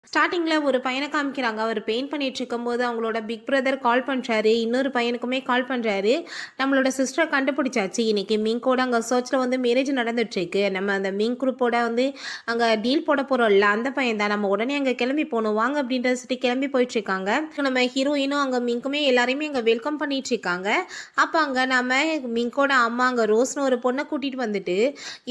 ஸ்டார்ட்டிங்கில் ஒரு பையனை காமிக்கிறாங்க. அவர் பெயிண்ட் பண்ணிட்டு இருக்கும்போது அவங்களோட பிக் பிரதர் கால் பண்ணுறாரு. இன்னொரு பையனுக்குமே கால் பண்ணுறாரு. நம்மளோட சிஸ்டரை கண்டுபிடிச்சாச்சு. இன்னைக்கு மிங்கோட அங்கே சர்ச்சில் வந்து மேரேஜ் நடந்துட்டுருக்கு. நம்ம அந்த மிங்க் குரூப்போட வந்து அங்கே டீல் போட போகிறோம்ல, அந்த பையன் தான். நம்ம உடனே அங்கே கிளம்பி போகணும் வாங்க அப்படின்றத சொல்லி கிளம்பி போயிட்டுருக்காங்க. நம்ம ஹீரோயினும் அங்கே மிங்க்குமே எல்லாரையுமே அங்கே வெல்கம் பண்ணிட்டு இருக்காங்க. அப்போ அங்கே நம்ம மிங்கோட அம்மா அங்கே ரோஸ்னு ஒரு பொண்ணை கூட்டிகிட்டு வந்துட்டு,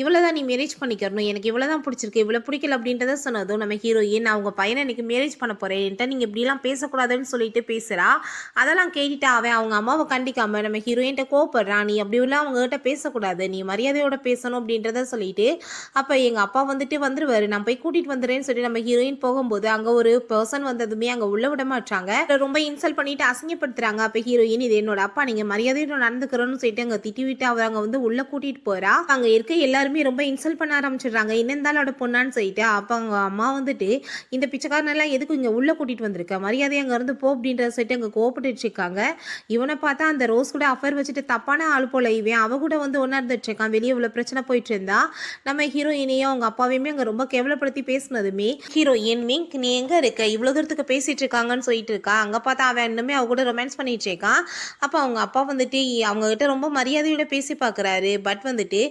இவ்வளோ தான் நீ மேரேஜ் பண்ணிக்கிறணும், எனக்கு இவ்வளோ தான் பிடிச்சிருக்கு, இவ்வளோ பிடிக்கல அப்படின்றத சொன்னதும் நம்ம ஹீரோயின் அவங்க பையனை இன்னைக்கு மேரேஜ் பண்ண போறேன், என்கிட்ட நீங்க இப்படிலாம் பேசக்கூடாதுன்னு சொல்லிட்டு பேசுறா. அதெல்லாம் கேட்டுட்டு அவன் அவங்க அம்மாவை கண்டிக்காம நம்ம ஹீரோயின்ட்ட கோவப்படுறான். நீ அப்படி எல்லாம் அவங்க கிட்ட பேசக்கூடாது, நீ மரியாதையோட பேசணும் அப்படின்றத சொல்லிட்டு அப்ப எங்க அப்பா வந்துட்டு வந்துருவாரு, நான் போய் கூட்டிட்டு வந்துடுறேன்னு சொல்லி நம்ம ஹீரோயின் போகும்போது அங்க ஒரு பர்சன் வந்ததுமே அங்க உள்ள விட மாட்டாங்க. ரொம்ப இன்சல்ட் பண்ணிட்டு அசிங்கப்படுத்துறாங்க. அப்ப ஹீரோயின் இது என்னோட அப்பா, நீங்க மரியாதையோட நடந்துக்கிறோன்னு சொல்லிட்டு அங்க திட்டி விட்டு அவங்க வந்து உள்ள கூட்டிட்டு போறா. அங்க இருக்க எல்லாருமே ரொம்ப இன்சல்ட் பண்ண ஆரம்பிச்சிடுறாங்க. என்னந்தாலோட பொண்ணான்னு சொல்லிட்டு அப்ப அவங்க அம்மா வந்துட்டு இந்த பிச்சைக்காரனெல்லாம் எதுக்கு இங்கே உள்ளே கூட்டிகிட்டு வந்திருக்க, மரியாதை அங்கே இருந்து போ அப்படின்றத சொல்லிட்டு அங்கே கோவப்பட்டு இருக்காங்க. இவனை பார்த்தா அந்த ரோஸ் கூட அஃபேர் வச்சுட்டு தப்பான ஆள் போல இவன் அவ கூட வந்து ஒன்றா இருந்துட்டு இருக்கான். வெளியே இவ்வளோ பிரச்சனை போயிட்டு இருந்தா நம்ம ஹீரோயினையும் அவங்க அப்பாவையுமே அங்கே ரொம்ப கேவலப்படுத்தி பேசினதுமே ஹீரோயின் மிங்க் நீ எங்கே இருக்க, இவ்வளோ தூரத்துக்கு பேசிட்டு இருக்காங்கன்னு சொல்லிட்டு இருக்கா. அங்கே பார்த்தா அவன் இன்னுமே அவ கூட ரொமான்ஸ் பண்ணிட்டு இருக்கான். அப்போ அவங்க அப்பா வந்துட்டு அவங்க கிட்ட ரொம்ப மரியாதையோட பேசி பார்க்குறாரு. பட் வந்துட்டு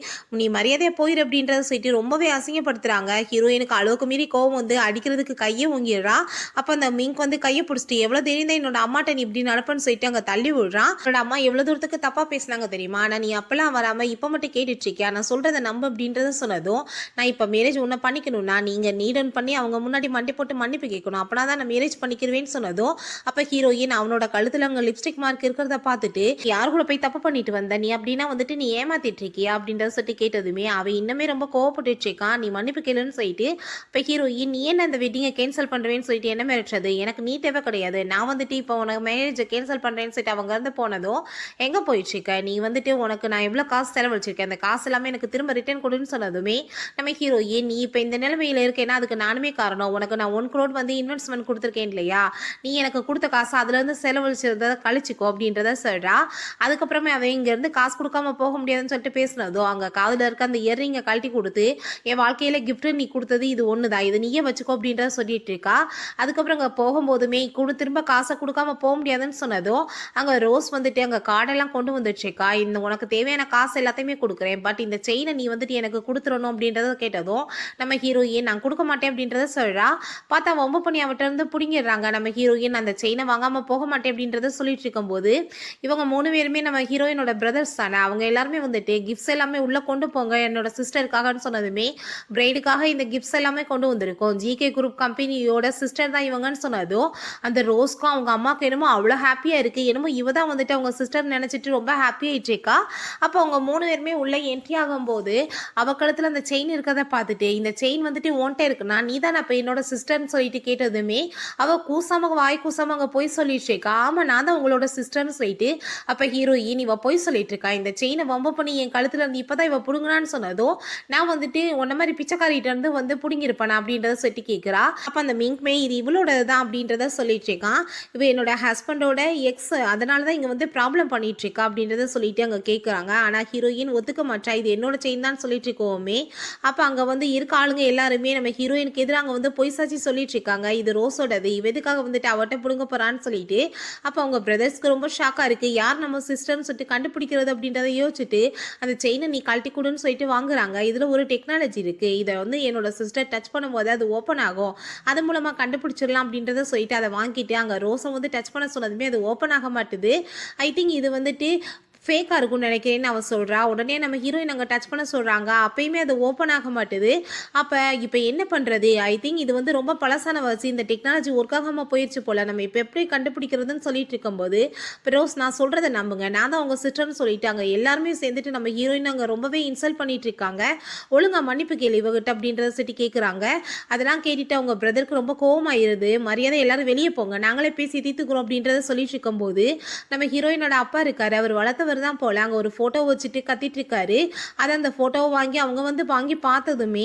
நீ மரியாதையாக போயிரு அப்படின்றத சொல்லிட்டு ரொம்பவே அசிங்கப்படுத்துறாங்க. ஹீரோயினுக்கு அளவுக்கு மீறி கோவம் வந்து அடிக்கிறதுக்கு கையை ஓங்கிடுறா. அப்போ அந்த மிங்க் வந்து கையை பிடிச்சிட்டு எவ்வளோ தெரியும் என்னோட அம்மாட்ட நீ இப்படி நடப்பன்னு சொல்லிட்டு அங்கே தள்ளி விடுறான். என்னோட அம்மா எவ்வளோ தூரத்துக்கு தப்பாக பேசினாங்க தெரியுமா, ஆனால் நீ அப்பெல்லாம் வராமல் இப்போ மட்டும் கேட்டுட்டு இருக்கியா, நான் சொல்கிறத நம்ப அப்படின்றத சொன்னதும் நான் இப்போ மேரேஜ் ஒன்று பண்ணிக்கணும்னா நீங்கள் நீடன் பண்ணி அவங்க முன்னாடி மண்டி போட்டு மன்னிப்பு கேட்கணும், அப்பனா தான் நான் மேரேஜ் பண்ணிக்கிறவேன்னு சொன்னதும் அப்போ ஹீரோயின் அவனோட கழுத்தில் அங்கே லிப்ஸ்டிக் மார்க் இருக்கிறத பார்த்துட்டு யார் கூட போய் தப்பு பண்ணிட்டு வந்த நீ, அப்படின்னா வந்துட்டு நீ ஏமாத்திட்டு இருக்கியா அப்படின்றத சொல்லிட்டு கேட்டதுமே அவன் இன்னுமே ரொம்ப கோவப்பட்டு இருக்கான். நீ மன்னிப்பு கேளுன்னு சொல்லிட்டு இப்போ ஹீரோயின் நீ என்ன அந்த வெட்டிங்கை கேன்சல் பண்ணுறேன்னு சொல்லிட்டு என்ன மிரட்டுறது, எனக்கு நீ தேவை கிடையாது, நான் வந்துட்டு இப்போ உனக்கு மேரேஜை கேன்சல் பண்ணுறேன்னு சொல்லிட்டு அவங்க இருந்து போனதும் எங்கே போயிட்டுருக்க நீ வந்துட்டு உனக்கு நான் எவ்வளோ காசு செலவழிச்சிருக்கேன், அந்த காசு எல்லாமே எனக்கு திரும்ப ரிட்டர்ன் கொடுன்னு சொன்னதுமே நம்ம ஹீரோயின் நீ இப்போ இந்த நிலைமையில் இருக்கேன்னா அதுக்கு நானுமே காரணம், உனக்கு நான் 1 crore வந்து இன்வெஸ்ட்மெண்ட் கொடுத்துருக்கேன் இல்லையா, நீ எனக்கு கொடுத்த காசு அதுலேருந்து செலவழிச்சதை கழிச்சிக்கோ அப்படின்றத சொல்கிறா. அதுக்கப்புறமே அவன் இங்கேருந்து காசு கொடுக்காம போக முடியாதுன்னு சொல்லிட்டு பேசினதும் அங்கே காதில் இருக்க அந்த இயரிங்கை கழட்டி கொடுத்து என் வாழ்க்கையில் கிஃப்ட் நீ கொடுத்தது இது ஒன்று தான், இது நீயே வச்சுக்கோ அப்படின்றத சொல்லிட்டு இருக்கா. அதுக்கப்புறம் அங்கே போகும்போதுமே திரும்ப காசை கொடுக்காம போக முடியாதுன்னு சொன்னதும் அங்கே ரோஸ் வந்துட்டு அங்கே கார்டெல்லாம் கொண்டு வந்துடுச்சுக்கா, இந்த உனக்கு தேவையான காசு எல்லாத்தையுமே கொடுக்குறேன், பட் இந்த செயினை நீ வந்துட்டு எனக்கு கொடுத்துடணும் அப்படின்றத கேட்டதும் நம்ம ஹீரோயின் நான் கொடுக்க மாட்டேன் அப்படின்றத சொல்கிறா. பார்த்தா ரொம்ப பண்ணி அவட்ட இருந்து பிடிங்கிடுறாங்க. நம்ம ஹீரோயின் அந்த செயினை வாங்காமல் போக மாட்டேன் அப்படின்றத சொல்லிட்டு இருக்கும்போது இவங்க 3 பேருமே நம்ம ஹீரோயினோட பிரதர்ஸ் தானே, அவங்க எல்லாருமே வந்துட்டு கிஃப்ட்ஸ் எல்லாமே உள்ளே கொண்டு போங்க என்னோட சிஸ்டருக்காகன்னு சொன்னதுமே பிரைடுக்காக இந்த கிஃப்ட்ஸ் எல்லாமே கொண்டு வந்திருக்கோம், ஜிகே குரூப் கம்பெனியோட சிஸ்டர் தான் இவங்கன்னு சொன்னதும் அந்த ரோஸ்க்கும் அவங்க அம்மாவுக்கு என்னமோ அவ்வளோ ஹாப்பியாக இருக்குது, என்னமோ இவ தான் வந்துட்டு அவங்க சிஸ்டர் நினச்சிட்டு ரொம்ப ஹாப்பியாகிட்டு இருக்கா. அப்போ அவங்க 3 பேருமே உள்ளே என்ட்ரி ஆகும்போது அவ கழுத்தில் அந்த செயின் இருக்கிறத பார்த்துட்டு இந்த செயின் வந்துட்டு ஓன்ட்ட இருக்குன்னா நீ தான் அப்போ என்னோட சிஸ்டர்னு சொல்லிட்டு கேட்டதுமே அவள் கூசாம வாய் கூசாம அங்கே போய் சொல்லிட்டு இருக்கா. ஆமாம் நான் தான் உங்களோட சிஸ்டர்னு சொல்லிட்டு அப்போ ஹீரோயின் இவ போய் சொல்லிட்டு இருக்கா, இந்த செயினை வம்ப பண்ணி என் கழுத்தில் இருந்து இப்போ தான் இவ பிடுங்கினான்னு சொன்னதும் நான் வந்துட்டு உன்ன மாதிரி பிச்சைக்காரிட்ட இருந்து வந்து பிடுங்கிருப்பேன் அப்படின்றத சொல்லி கேட்குறா. அப்போ அந்த மிங்க்மே இது இவளோட தான் அப்படின்றத சொல்லிட்டு இருக்கான். இவ என்னோட ஹஸ்பண்டோட எக்ஸ், அதனால தான் இங்கே வந்து ப்ராப்ளம் பண்ணிட்டு இருக்கா அப்படின்றத சொல்லிட்டு அங்கே கேட்குறாங்க. ஆனால் ஹீரோயின் ஒத்துக்க மாட்டா, இது என்னோட செயின் தான் சொல்லிட்டு இருக்கோமே. அப்போ அங்கே வந்து இருக்க ஆளுங்க எல்லாருமே நம்ம ஹீரோயினுக்கு எதிராக அங்கே வந்து பொய் சாட்சி சொல்லிட்டு இருக்காங்க, இது ரோஸோடது, இவ எதுக்காக வந்துட்டு அவட்ட பிடுங்க போறான்னு சொல்லிட்டு. அப்போ அவங்க பிரதர்ஸ்க்கு ரொம்ப ஷாக்காக இருக்கு, யார் நம்ம சிஸ்டர்னு சொல்லிட்டு கண்டுபிடிக்கிறது அப்படின்றத யோசிச்சுட்டு அந்த செயினை நீ கழட்டி கொடுன்னு சொல்லிட்டு வாங்குறாங்க. இதில் ஒரு டெக்னாலஜி இருக்கு, இதை வந்து என்னோட சிஸ்டர் டச் பண்ணும்போது அது ஓப்பன் ஆகும், அது மூலமாக கண்டுபிடிச்சிடலாம் அப்படின்றத சொல்லிட்டு அதை வாங்கிட்டு அங்கே ரோஸை வந்து டச் பண்ண சொன்னதுமே அது ஓப்பன் ஆக மாட்டுது. ஐ திங்க் இது வந்துட்டு ஃபேக்காக இருக்கும்னு நினைக்கிறேன்னு அவள் சொல்கிறா. உடனே நம்ம ஹீரோயின் அங்கே டச் பண்ண சொல்கிறாங்க, அப்பயுமே அது ஓப்பன் ஆக மாட்டுது. அப்போ இப்போ என்ன பண்ணுறது, ஐ திங்க் இது வந்து ரொம்ப பழசான வச்சு இந்த டெக்னாலஜி ஒர்க் ஆகாமல் போயிடுச்சு போல், நம்ம இப்போ எப்படி கண்டுபிடிக்கிறதுன்னு சொல்லிட்டு இருக்கும்போது ரோஸ் நான் சொல்கிறத நம்புங்க, நான் தான் அவங்க சிஸ்டர்னு சொல்லிட்டாங்க. எல்லாருமே சேர்ந்துட்டு நம்ம ஹீரோயின் அங்கே ரொம்பவே இன்சல்ட் பண்ணிட்டு இருக்காங்க, ஒழுங்கா மன்னிப்பு கேள்வி இவகிட்ட அப்படின்றத சொல்லி கேட்குறாங்க. அதெல்லாம் கேட்டுட்டு அவங்க பிரதருக்கு ரொம்ப கோவமாயிருது, மரியாதை எல்லாரும் வெளியே போங்க, நாங்களே பேசி தீர்த்துக்கிறோம் அப்படின்றத சொல்லிட்டு இருக்கும்போது நம்ம ஹீரோயினோட அப்பா இருக்காரு, அவர் வளர்த்தவர் அவர் தான் போல அங்கே ஒரு ஃபோட்டோ வச்சுட்டு கத்திட்டு இருக்காரு. அதை அந்த ஃபோட்டோவை வாங்கி அவங்க வந்து வாங்கி பார்த்ததுமே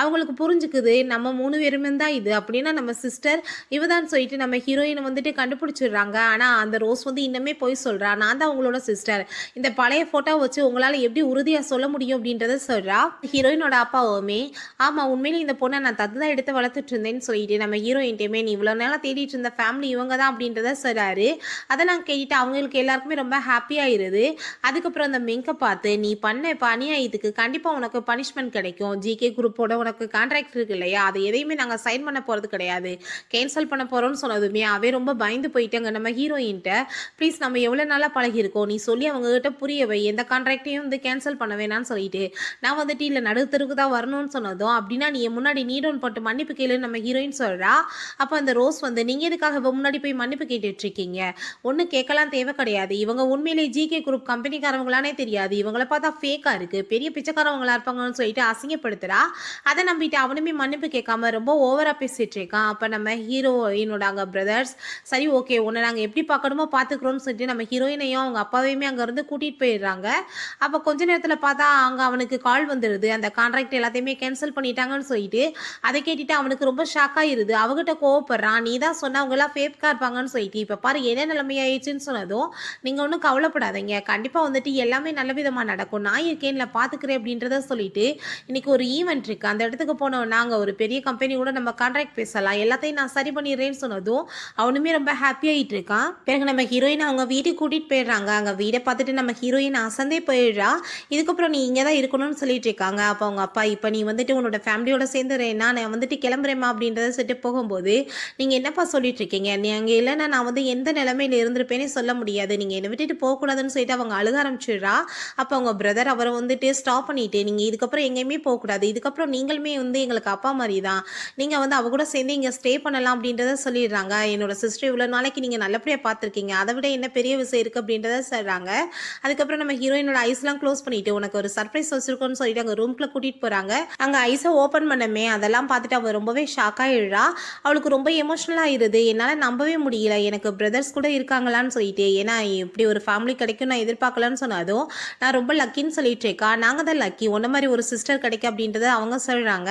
அவங்களுக்கு புரிஞ்சுக்குது, நம்ம 3 பேருமே தான் இது அப்படின்னா நம்ம சிஸ்டர் இவ தான் சொல்லிட்டு நம்ம ஹீரோயினை வந்துட்டு கண்டுபிடிச்சிடுறாங்க. ஆனால் அந்த ரோஸ் வந்து இன்னுமே போய் சொல்கிறா, நான் தான் உங்களோட சிஸ்டர், இந்த பழைய ஃபோட்டோ வச்சு உங்களால் எப்படி உறுதியாக சொல்ல முடியும் அப்படின்றத சொல்கிறா. ஹீரோயினோட அப்பாவுமே ஆமாம் உண்மையிலே இந்த பொண்ணை நான் தத்து தான் எடுத்து வளர்த்துட்டு இருந்தேன்னு சொல்லிட்டு நம்ம ஹீரோயின்ட்டையுமே நீ இவ்வளோ நேரம் தேடிட்டு இருந்த ஃபேமிலி இவங்க தான் அப்படின்றத சொல்கிறாரு. அதெல்லாம் கேட்டுட்டு அவங்களுக்கு எல்லாருக்குமே ரொம்ப ஹாப்பியாகிடுது. அதுக்கப்புறம் அந்த மிங்கை பார்த்து நீ பண்ண இப்போ அநியாயத்துக்கு கண்டிப்பாக உனக்கு பனிஷ்மெண்ட் கிடைக்கும், ஜிகே குரூப்போட உனக்கு கான்ட்ராக்ட் இருக்கு இல்லையா, அது எதையுமே நாங்கள் சைன் பண்ண போகிறது கிடையாது, கேன்சல் பண்ண போகிறோம்னு சொன்னதுமே அவே ரொம்ப பயந்து போயிட்டாங்க நம்ம ஹீரோயின்ட்ட. ப்ளீஸ் நம்ம எவ்வளோ நாளாக பழகிருக்கோம், நீ சொல்லி அவங்ககிட்ட புரியவை, எந்த கான்ட்ராக்டையும் வந்து கேன்சல் பண்ண வேணான்னு சொல்லிட்டு நான் வந்துட்டு இல்லை நடுத்தருக்கு தான் வரணும்னு சொன்னதும் அப்படின்னா நீ முன்னாடி நீடோன் போட்டு மன்னிப்பு கேளுன்னு நம்ம ஹீரோயின் சொல்கிறா. அப்போ அந்த ரோஸ் வந்து நீங்கள் எதுக்காக முன்னாடி போய் மன்னிப்பு கேட்டுட்டு இருக்கீங்க, ஒன்றும் கேட்கலாம் தேவை கிடையாது, இவங்க உண்மையிலே ஜிகே குரூப் கம்பெனிக்காரவங்களானே தெரியாது, இவங்கள பார்த்தா ஃபேக்காக இருக்குது, பெரிய பிச்சைக்காரவங்களா இருப்பாங்கன்னு சொல்லிட்டு அசிங்கப்படுத்துகிறா. அதை நம்பிட்டு அவனுமே மன்னிப்பு கேட்காம ரொம்ப ஓவராக பேசிட்டு இருக்கான். அப்போ நம்ம ஹீரோயினோட அங்கே பிரதர்ஸ் சரி ஓகே உன்னை நாங்கள் எப்படி பார்க்கணுமோ பார்த்துக்குறோம்னு சொல்லிட்டு நம்ம ஹீரோயினையும் அவங்க அப்பாவையுமே அங்கேருந்து கூட்டிகிட்டு போயிடுறாங்க. அப்போ கொஞ்ச நேரத்தில் பார்த்தா அங்கே அவனுக்கு கால் வந்துடுது, அந்த கான்ட்ராக்ட் எல்லாத்தையுமே கேன்சல் பண்ணிட்டாங்கன்னு சொல்லிட்டு. அதை கேட்டுட்டு அவனுக்கு ரொம்ப ஷாக் ஆகிடுது, அவகிட்ட கோவப்படுறான், நீ தான் சொன்ன அவங்களாம் ஃபேக்காக இருப்பாங்கன்னு சொல்லிட்டு. இப்போ பாரு என்ன நிலைமையாயிடுச்சுன்னு சொன்னதும் நீங்கள் ஒன்றும் கவலைப்படாதீங்க, கண்டிப்பாக வந்துட்டு எல்லாமே நல்ல விதமாக நடக்கும், நான் இருக்கேன்ல பார்த்துக்கிறேன் அப்படின்றத சொல்லிட்டு இன்னைக்கு ஒரு ஈவெண்ட் இருக்குது, அந்த இடத்துக்கு போனோம் நாங்கள் ஒரு பெரிய கம்பெனி கூட நம்ம கான்ட்ராக்ட் பேசலாம், எல்லாத்தையும் நான் சரி பண்ணிடுறேன்னு சொன்னதும் அவனுமே ரொம்ப ஹாப்பியாகிட்டு இருக்கான். பிறகு நம்ம ஹீரோயின் அவங்க வீட்டுக்கு கூட்டிகிட்டு போயிடுறாங்க. அங்கே வீடை பார்த்துட்டு நம்ம ஹீரோயின் அசந்தே போயிடுறா. இதுக்கப்புறம் நீ இங்கே தான் இருக்கணும்னு சொல்லிட்டு இருக்காங்க. அப்போ அவங்க அப்பா இப்போ நீ வந்துட்டு உன்னோட ஃபேமிலியோட சேர்ந்துறேன்னா நான் வந்துட்டு கிளம்புறேம்மா அப்படின்றத சொல்லிட்டு போகும்போது நீங்கள் என்னப்பா சொல்லிட்டு இருக்கீங்க, நீங்கள் இல்லைன்னா நான் வந்து எந்த நிலைமையில இருந்திருப்பேனே சொல்ல முடியாது, நீங்கள் என்னை விட்டுட்டு போகக்கூடாதுன்னு சொல்லிட்டு அவங்க அழுக ஆரம்பிச்சிடுறா. அப்போ அவங்க பிரதர் அவரை வந்துட்டு ஸ்டாப் பண்ணிட்டு நீங்கள் இதுக்கப்புறம் எங்கேயுமே போகக்கூடாது, இதுக்கப்புறம் நீங்களுமே வந்து எங்களுக்கு அப்பா மாதிரி தான், நீங்கள் வந்து அவ கூட சேர்ந்து இங்கே ஸ்டே பண்ணலாம் அப்படின்றத சொல்லிடுறாங்க. என்னோட சிஸ்டர் இவ்வளோ நாளைக்கு நீங்கள் நல்லபடியாக பார்த்துருக்கீங்க, அதை விட என்ன பெரிய விஷயம் இருக்குது அப்படின்றத சொல்கிறாங்க. அதுக்கப்புறம் நம்ம ஹீரோயினோட ஐஸ்லாம் க்ளோஸ் பண்ணிட்டு உனக்கு ஒரு சர்ப்ரைஸ் வச்சிருக்கோன்னு சொல்லிட்டு அங்கே ரூம்குள்ள கூட்டிகிட்டு போகிறாங்க. அங்கே ஐஸை ஓப்பன் பண்ணமே அதெல்லாம் பார்த்துட்டு அவள் ரொம்பவே ஷாக் ஆகிடுறா. அவளுக்கு ரொம்ப எமோஷனலாக ஆயிடுது, என்னால் நம்பவே முடியல எனக்கு பிரதர்ஸ் கூட இருக்காங்களான்னு சொல்லிட்டு, ஏன்னா இப்படி ஒரு ஃபேமிலி கிடைக்கும் நான் எதிர்பார்க்கலான்னு சொன்னதும் நான் ரொம்ப லக்கின்னு சொல்லிட்டு இருக்கா. நாங்கள் தான் லக்கி, உன்ன மாதிரி ஒரு சிஸ்டர் கிடைக்க அப்படின்றத அவங்க சொல்கிறாங்க.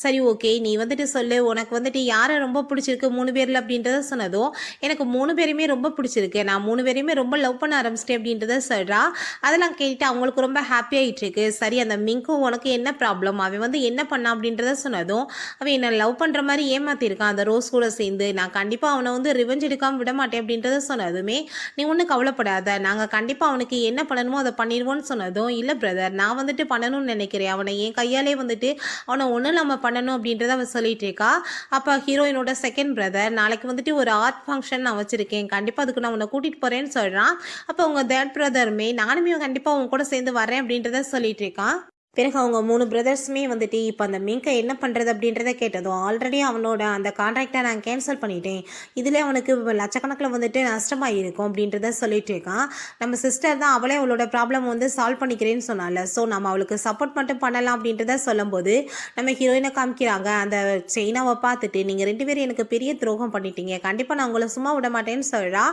சரி ஓகே நீ வந்துட்டு சொல்லு, உனக்கு வந்துட்டு யாரை ரொம்ப பிடிச்சிருக்கு 3 பேரில் அப்படின்றத சொன்னதும் எனக்கு 3 பேருமே ரொம்ப பிடிச்சிருக்கு, நான் 3 பேரையுமே ரொம்ப லவ் பண்ண ஆரம்பிச்சிட்டேன் அப்படின்றத சொல்கிறா. அதெல்லாம் கேட்டு அவங்களுக்கு ரொம்ப ஹாப்பி ஆகிட்டு இருக்கு. சரி அந்த மிங்கும் உனக்கு என்ன ப்ராப்ளம், அவன் வந்து என்ன பண்ணான் அப்படின்றத சொன்னதும் அவன் என்னை லவ் பண்ணுற மாதிரி ஏமாத்திருக்கான் அந்த ரோஸ் கூட சேர்ந்து, நான் கண்டிப்பாக அவனை வந்து ரிவெஞ்ச் எடுக்காமல் விட மாட்டேன் அப்படின்றத சொன்னதுமே நீ ஒன்றும் கவலைப்படாத, நாங்கள் கண்டிப்பாக அவனுக்கு என்ன பண்ணணுமோ அதை பண்ணிடுவோன்னு சொன்னதும் இல்லை பிரதர் நான் வந்துட்டு பண்ணணும்னு நினைக்கிறேன், அவனை என் கையாலே வந்துட்டு அவனை ஒன்றும் நம்ம பண்ணணும் அப்படின்றத அவன் சொல்லிட்டு இருக்கா. அப்போ ஹீரோயினோட செகண்ட் பிரதர் நாளைக்கு வந்துட்டு ஒரு ஆர்ட் ஃபங்க்ஷன் நான் வச்சுருக்கேன், கண்டிப்பாக அதுக்கு நான் உன்னை கூட்டிகிட்டு போகிறேன்னு சொல்கிறான். அப்போ அவங்க தேர்ட் பிரதருமே நானுமே கண்டிப்பாக அவங்க கூட சேர்ந்து வரேன் அப்படின்றத சொல்லிட்டு இருக்கான். பிறகு அவங்க 3 பிரதர்ஸுமே வந்துட்டு இப்போ அந்த மிங்கை என்ன பண்ணுறது அப்படின்றத கேட்டதும் ஆல்ரெடி அவனோட அந்த கான்ட்ராக்டை நான் கேன்சல் பண்ணிட்டேன், இதில் அவனுக்கு லட்சக்கணக்கில் வந்துட்டு நஷ்டமாக இருக்கும் அப்படின்றத சொல்லிட்டு இருக்கான். நம்ம சிஸ்டர் தான் அவளே அவளோட ப்ராப்ளம் வந்து சால்வ் பண்ணிக்கிறேன்னு சொன்னால, ஸோ நம்ம அவளுக்கு சப்போர்ட் மட்டும் பண்ணலாம் அப்படின்றத சொல்லும்போது நம்ம ஹீரோயினை காமிக்கிறாங்க. அந்த செயினாவை பார்த்துட்டு நீங்கள் 2 பேரும் எனக்கு பெரிய துரோகம் பண்ணிட்டீங்க, கண்டிப்பாக நான் உங்களை சும்மா விட மாட்டேன்னு சொல்கிறா.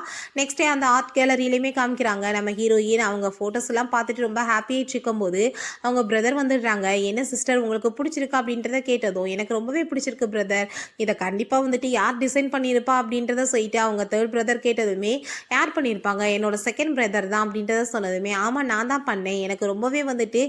நெக்ஸ்ட் டே அந்த ஆர்ட் கேலரியிலையுமே காமிக்கிறாங்க. நம்ம ஹீரோயின் அவங்க ஃபோட்டோஸ் எல்லாம் பார்த்துட்டு ரொம்ப ஹாப்பியாகிட்டு இருக்கும்போது அவங்க பிரதர் வந்துடுறாங்க. என்ன சிஸ்டர் உங்களுக்கு பிடிச்சிருக்கா அப்படின்றத கேட்டதும் எனக்கு ரொம்பவே பிடிச்சிருக்கு பிரதர், இதை கண்டிப்பாக வந்துட்டு யார் டிசைன் பண்ணியிருப்பா அப்படின்றத சொல்லிட்டு அவங்க தேர்ட் பிரதர் கேட்டதுமே யார் பண்ணியிருப்பாங்க, என்னோட செகண்ட் பிரதர் தான் அப்படின்றத சொன்னதுமே ஆமாம் நான் தான் பண்ணேன், எனக்கு ரொம்பவே வந்துட்டு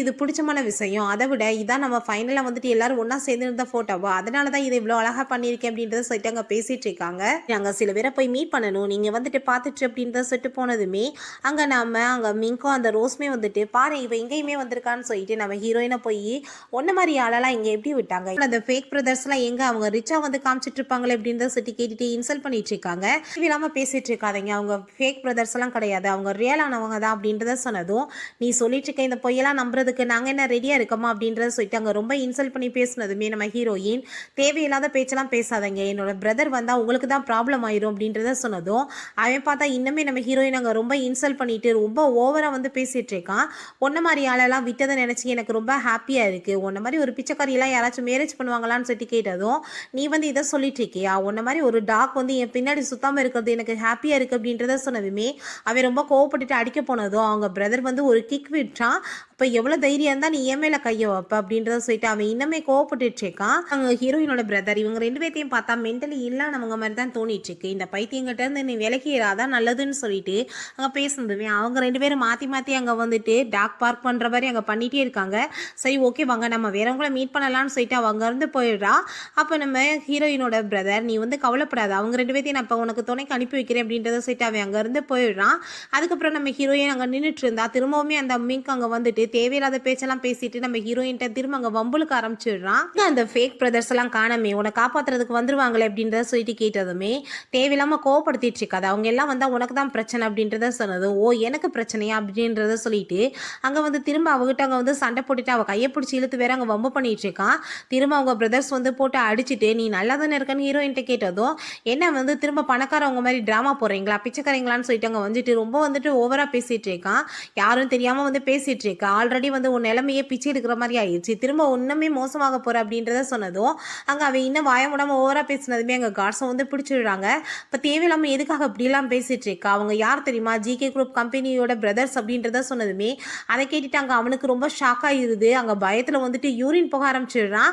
இது பிடிச்சமான விஷயம், அதை விட இதான் நம்ம ஃபைனலாக வந்துட்டு எல்லாரும் ஒன்றா சேர்ந்து இருந்த ஃபோட்டோவா, அதனால தான் இதை இவ்வளோ அழகாக பண்ணியிருக்கேன் அப்படின்றத சொல்லிட்டு அங்கே பேசிகிட்டு இருக்காங்க. நாங்கள் சில பேரை போய் மீட் பண்ணணும், நீங்கள் வந்துட்டு பார்த்துட்டு அப்படின்றத சொல்லிட்டு போனதுமே அங்கே அங்கே மிங்கும் அந்த ரோஸ்மே வந்துட்டு பாரு இவ எங்கேயுமே வந்திருக்கான்னு சொல்லிட்டு நம்ம ஹீரோயினை போய் ஒன்ன மாதிரி ஆளெல்லாம் இங்கே எப்படி விட்டாங்க, அந்த ஃபேக் பிரதர்ஸ்லாம் எங்கே அவங்க ரிச்சாக வந்து காமிச்சிட்டு இருப்பாங்களே அப்படின்றத சொல்லி கேட்டுட்டு இன்சல்ட் பண்ணிட்டு இருக்காங்க. இல்லாமல் பேசிட்டு இருக்காதீங்க, அவங்க ஃபேக் பிரதர்ஸ் எல்லாம் கிடையாது, அவங்க ரியலானவங்க தான் அப்படின்றத சொன்னதும் நீ சொல்லிட்டு இருக்க இந்த பொய்யெல்லாம் நம்புறதுக்கு நாங்கள் என்ன ரெடியாக இருக்கோமா அப்படின்றத சொல்லிட்டு அங்கே ரொம்ப இன்சல்ட் பண்ணி பேசினதுமே நம்ம ஹீரோயின் தேவையில்லாத பேச்செல்லாம் பேசாதீங்க, என்னோட பிரதர் வந்தால் உங்களுக்கு தான் ப்ராப்ளம் ஆயிரும் அப்படின்றத சொன்னதும் அவன் பார்த்தா இன்னுமே நம்ம ஹீரோயின் அங்கே ரொம்ப இன்சல்ட் பண்ணிட்டு ரொம்ப ஓவராக வந்து பேசிட்டு இருக்கான். ஒன்ன மாதிரி ஆளெல்லாம் விட்டு இருக்கிறத நினச்சி எனக்கு ரொம்ப ஹாப்பியாக இருக்குது. உன்ன மாதிரி ஒரு பிச்சைக்காரியெல்லாம் யாராச்சும் மேரேஜ் பண்ணுவாங்களான்னு சொல்லிட்டு கேட்டதும், நீ வந்து இதை சொல்லிட்டு இருக்கியா? உன்ன மாதிரி ஒரு டாக் வந்து என் பின்னாடி சுத்தாமல் இருக்கிறது எனக்கு ஹாப்பியாக இருக்குது அப்படின்றத சொன்னதுமே அவன் ரொம்ப கோவப்பட்டுட்டு அடிக்க போனதும் அவங்க பிரதர் வந்து ஒரு கிக் விட்டான். அப்போ எவ்வளோ தைரியம் இருந்தால் நீ என் மேலே கையை வைப்ப அப்படின்றத சொல்லிட்டு அவன் இன்னமே கோவப்பட்டுட்டு இருக்கான். அவங்க ஹீரோயினோட பிரதர் இவங்க 2 பேர்த்தையும் பார்த்தா மென்டலி இல்லாதவங்க மாதிரி தான் தோணிட்டு இருக்கு. இந்த பைத்தியங்கிட்ட இருந்து நீ விலகிடாதான் நல்லதுன்னு சொல்லிட்டு அங்கே பேசுனதுமே அவங்க 2 பேரும் மாற்றி மாற்றி அங்கே வந்துட்டு டாக் பார்க் பண்ணுற மாதிரி அங்கே பண்ணிகிட்டே இருக்காங்க. சரி ஓகே வாங்க நம்ம வேறவங்கள மீட் பண்ணலாம்னு சொல்லிட்டு அவங்க இருந்து போயிடுறா. அப்போ நம்ம ஹீரோயினோட பிரதர் நீ வந்து கவலைப்படாத, அவங்க 2 பேர்த்தையும் நான் இப்போ உனக்கு துணைக்கு அனுப்பி வைக்கிறேன் அப்படின்றத சொல்லிட்டு அவன் அங்கேருந்து போயிடுறான். அதுக்கப்புறம் நம்ம ஹீரோயின் அங்கே நின்றுட்டு இருந்தா திரும்பவுமே அந்த மிங்க் அங்கே வந்துட்டு தேவையில்லாத பேச்செல்லாம் பேசிட்டு நம்ம ஹீரோயின்ட்ட திரும்ப அங்கே வம்புலுக்கு ஆரம்பிச்சிடுறான். அந்த ஃபேக் பிரதர்ஸ் எல்லாம் காணாமே உன்னை காப்பாற்றுறதுக்கு வந்துருவாங்களே அப்படின்றத சொல்லிட்டு கேட்டதுமே தேவையில்லாமல் கோவப்படுத்திட்டு இருக்காது. அவங்க எல்லாம் வந்தால் உனக்கு தான் பிரச்சனை அப்படின்றத சொன்னது. ஓ எனக்கு பிரச்சனையா அப்படின்றத சொல்லிட்டு அங்கே வந்து திரும்ப அவகிட்ட அங்கே வந்து சண்டை போட்டுட்டு அவள் கையை பிடிச்சி இழுத்து வேற அங்கே வம்பு பண்ணிட்டு இருக்கான். திரும்ப அவங்க பிரதர்ஸ் வந்து போட்டு அடிச்சுட்டு நீ நல்லா தானே இருக்கன்னு ஹீரோயின்ட்ட கேட்டதும் என்ன வந்து திரும்ப பணக்காரவங்க மாதிரி ட்ராமா போடுறீங்களா பிச்சைக்காரங்களான்னு சொல்லிட்டு அங்கே வந்துட்டு ரொம்ப வந்துட்டு ஓவராக பேசிட்டு இருக்கான். யாரும் தெரியாமல் வந்து பேசிட்டு இருக்கா. ஆல்ரெடி வந்து உன் நிலைமையே பிச்சை எடுக்கிற மாதிரி ஆயிடுச்சு, திரும்ப இன்னுமே மோசமாக போற அப்படின்றத சொன்னதும் அங்கே அவன் இன்னும் வாய முடாமல் ஓவராக பேசினதுமே அங்கே காட்ஸை வந்து பிடிச்சிடுறாங்க. இப்போ தேவையில்லாமல் எதுக்காக அப்படிலாம் பேசிட்டு இருக்கா, அவங்க யார் தெரியுமா ஜிகே குரூப் கம்பெனியோட பிரதர்ஸ் அப்படின்றத சொன்னதுமே அதை கேட்டுட்டு அங்கே அவனுக்கு ரொம்ப ஷாக் ஆகிருது. அங்கே பயத்தில் வந்துட்டு யூரின் போக ஆரம்பிச்சிடுறான்.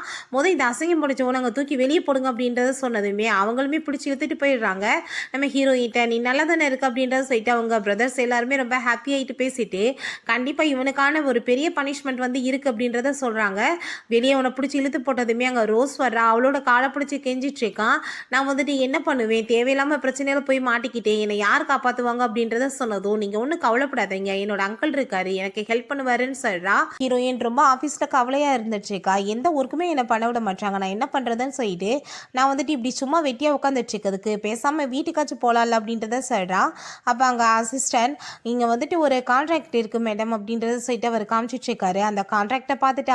இந்த அசிங்கம் பிடிச்சவன அங்கே தூக்கி வெளியே போடுங்க அப்படின்றத சொன்னதுமே அவங்களுமே பிடிச்சி இழுத்துட்டு போயிடுறாங்க. நம்ம ஹீரோயின்ட்ட நீ நல்லா தானே இருக்கு அப்படின்றத சொல்லிட்டு அவங்க பிரதர்ஸ் எல்லாருமே ரொம்ப ஹாப்பி ஆகிட்டு பேசிட்டு கண்டிப்பாக இவனுக்கான ஒரு பெரிய பனிஷ்மெண்ட் வந்து இருக்குது அப்படின்றத சொல்கிறாங்க. வெளியே அவனை பிடிச்சி இழுத்து போட்டதுமே அங்கே ரோஸ் வர்றா. அவளோட காலை பிடிச்சி கெஞ்சிட்டு இருக்கான். நான் வந்துட்டு என்ன பண்ணுவேன், தேவையில்லாமல் பிரச்சனையில் போய் மாட்டிக்கிட்டேன், என்னை யார் காப்பாற்றுவாங்க அப்படின்றத சொன்னதும் நீங்கள் ஒன்றும் கவலைப்படாதீங்க, என்னோட அங்கிள் இருக்காரு எனக்கு ஹெல்ப் பண்ணுவாருன்னு சொல்கிறா. ஹீரோயின் ரொம்ப ஆஃபீஸில் கவலையாக இருந்துச்சுக்கா, எந்த ஒர்க்குமே என்னை பண்ண விட மாட்டாங்க, நான் என்ன பண்ணுறதுன்னு சொல்லிட்டு நான் வந்துட்டு இப்படி சும்மா வெட்டியாக உட்காந்துட்டு இருக்கிறதுக்கு பேசாமல் வீட்டுக்காச்சும் போகலாம்ல அப்படின்றத சொல்கிறா. அப்போ அங்கே அசிஸ்டன்ட் இங்கே வந்துட்டு ஒரு கான்ட்ராக்ட் இருக்குது மேடம் அப்படின்றத சொல்லிட்டு அவர் காமிச்சிட்ருக்காரு. அந்த கான்ட்ராக்டை பார்த்துட்டு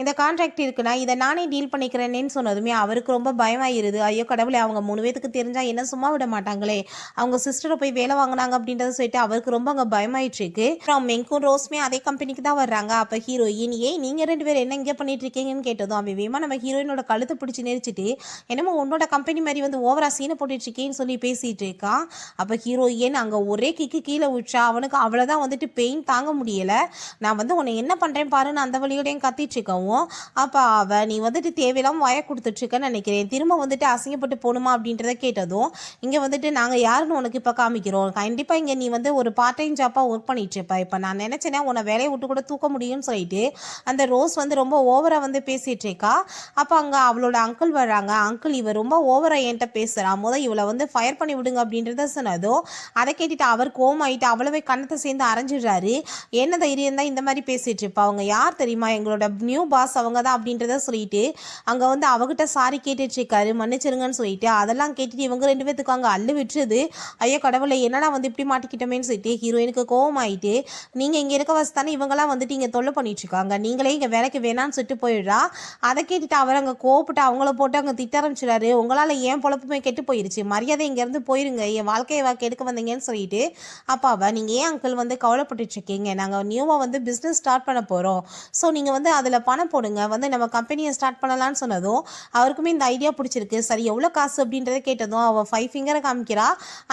இந்த கான்ட்ராக்ட் இருக்குன்னா இதை நானே டீல் பண்ணிக்கிறேன்னு சொன்னதுமே அவருக்கு ரொம்ப பயமாயிருது. ஐயோ கடவுளே அவங்க 3 பேத்துக்கு தெரிஞ்சால் என்ன சும்மா விட மாட்டாங்களே, அவங்க சிஸ்டரை போய் வேலை வாங்கினாங்க அப்படின்றத சொல்லிட்டு அவருக்கு ரொம்ப அங்கே பயமாயிட்ருக்கு. அப்புறம் மெங்கும் ரோஸ்மே அதே கம்பெனிக்கு தான் வர்றாங்க. அப்போ ஹீரோயின் ஏன் நீங்கள் 2 பேரும் என்ன இங்கே பண்ணிட்டு இருக்கீங்கன்னு கேட்டதும் அவன் வேமா நம்ம ஹீரோயினோட கழுத்தை பிடிச்சி நெரிச்சிட்டு என்னமோ உன்னோட கம்பெனி மாதிரி வந்து ஓவரா சீனை போட்டுட்டு இருக்கேன்னு சொல்லி பேசிட்டு இருக்கான். அப்போ ஹீரோயின் அங்கே ஒரே கிக்கு கீழே விட்டா. அவனுக்கு அவ்வளோதான் வந்துட்டு பெயின் தாங்க முடியலை. நான் வந்து உன்னை என்ன பண்ணுறேன் பாருன்னு அந்த வழியோடையும் கத்திட்டு இருக்கவும் அப்போ அவள் நீ வந்துட்டு தேவையில்லாமல் வய கொடுத்துட்ருக்கன்னு நினைக்கிறேன், திரும்ப வந்துட்டு அசிங்கப்பட்டு போகணுமா அப்படின்றத கேட்டதும் இங்கே வந்துட்டு நாங்கள் யாருன்னு உனக்கு இப்போ காமிக்கிறோம், கண்டிப்பாக இங்கே நீ வந்து ஒரு பார்ட் டைம் ஜாப்பாக ஒர்க் பண்ணிட்டுருப்ப, இப்போ நான் நினச்சேன்னா உன்னை வேலையை விட்டு கூட தூக்க முடியும்னு சொல்லிட்டு அந்த ரோஸ் வந்து ரொம்ப ஓவராக வந்து பேசிகிட்டு இருக்கா. அப்போ அங்கே அவளோட அங்கிள் வர்றாங்க. அங்கிள் இவ ரொம்ப ஓவராக என்கிட்ட பேசுகிறான், இவளை வந்து ஃபயர் பண்ணி விடுங்க அப்படின்றத சொன்னதும் அதை கேட்டுட்டு அவர் கோமாயிட்டு அவ்வளவே கண்ணத்தை சேர்ந்து அரைஞ்சிடுறாரு. என்ன தைரியம் தான் இந்த மாதிரி பேசிட்டு இருப்பா, அவங்க யார் தெரியுமா எங்களோட நியூ பாஸ் அவங்க தான் அப்படின்றத சொல்லிட்டு அங்கே வந்து அவகிட்ட சாரி கேட்டுட்டு இருக்காரு, மன்னிச்சிருங்கன்னு சொல்லிட்டு அதெல்லாம் கேட்டுட்டு இவங்க 2 பேத்துக்கு அங்கே அள்ளு விட்டுருது. ஐயோ கடவுளை என்னடா வந்து இப்படி மாட்டிக்கிட்டோமேன்னு சொல்லிட்டு ஹீரோயினுக்கு கோவம் ஆயிட்டு நீங்கள் இங்கே இருக்க வசதானே இவங்கெல்லாம் வந்துட்டு இங்கே தொல்லை பண்ணிட்டு இருக்காங்க, நீங்களே இங்கே வேலைக்கு வேணான்னு சொல்லிட்டு போயிடுறா. அதை கேட்டுட்டு அவர் அங்கே கோவப்பட்டு அவங்கள போட்டு அங்கே திட்ட ஆரம்பிச்சிடாரு. உங்களால் ஏன் பொழப்புமே கெட்டு போயிடுச்சு, மரியாதை இங்கேருந்து போயிருங்க, என் வாழ்க்கையை கெடுக்க வந்தீங்கன்னு சொல்லிட்டு அப்பாவை நீங்கள் ஏன் அங்கிள் வந்து கவலைப்பட்டுட்டு இருக்கீங்க, நாங்கள் நியூவாக வந்து பிஸ்னஸ் ஸ்டார்ட் பண்ண போகிறோம், ஸோ நீங்கள் வந்து அதில் பணம் போடுங்க, வந்து நம்ம கம்பெனியை ஸ்டார்ட் பண்ணலான்னு சொன்னதும் அவருக்குமே இந்த ஐடியா பிடிச்சிருக்கு. சரி எவ்வளோ காசு அப்படின்றத கேட்டதும் அவள் 5 ஃபிங்கரை காமிக்கிறா.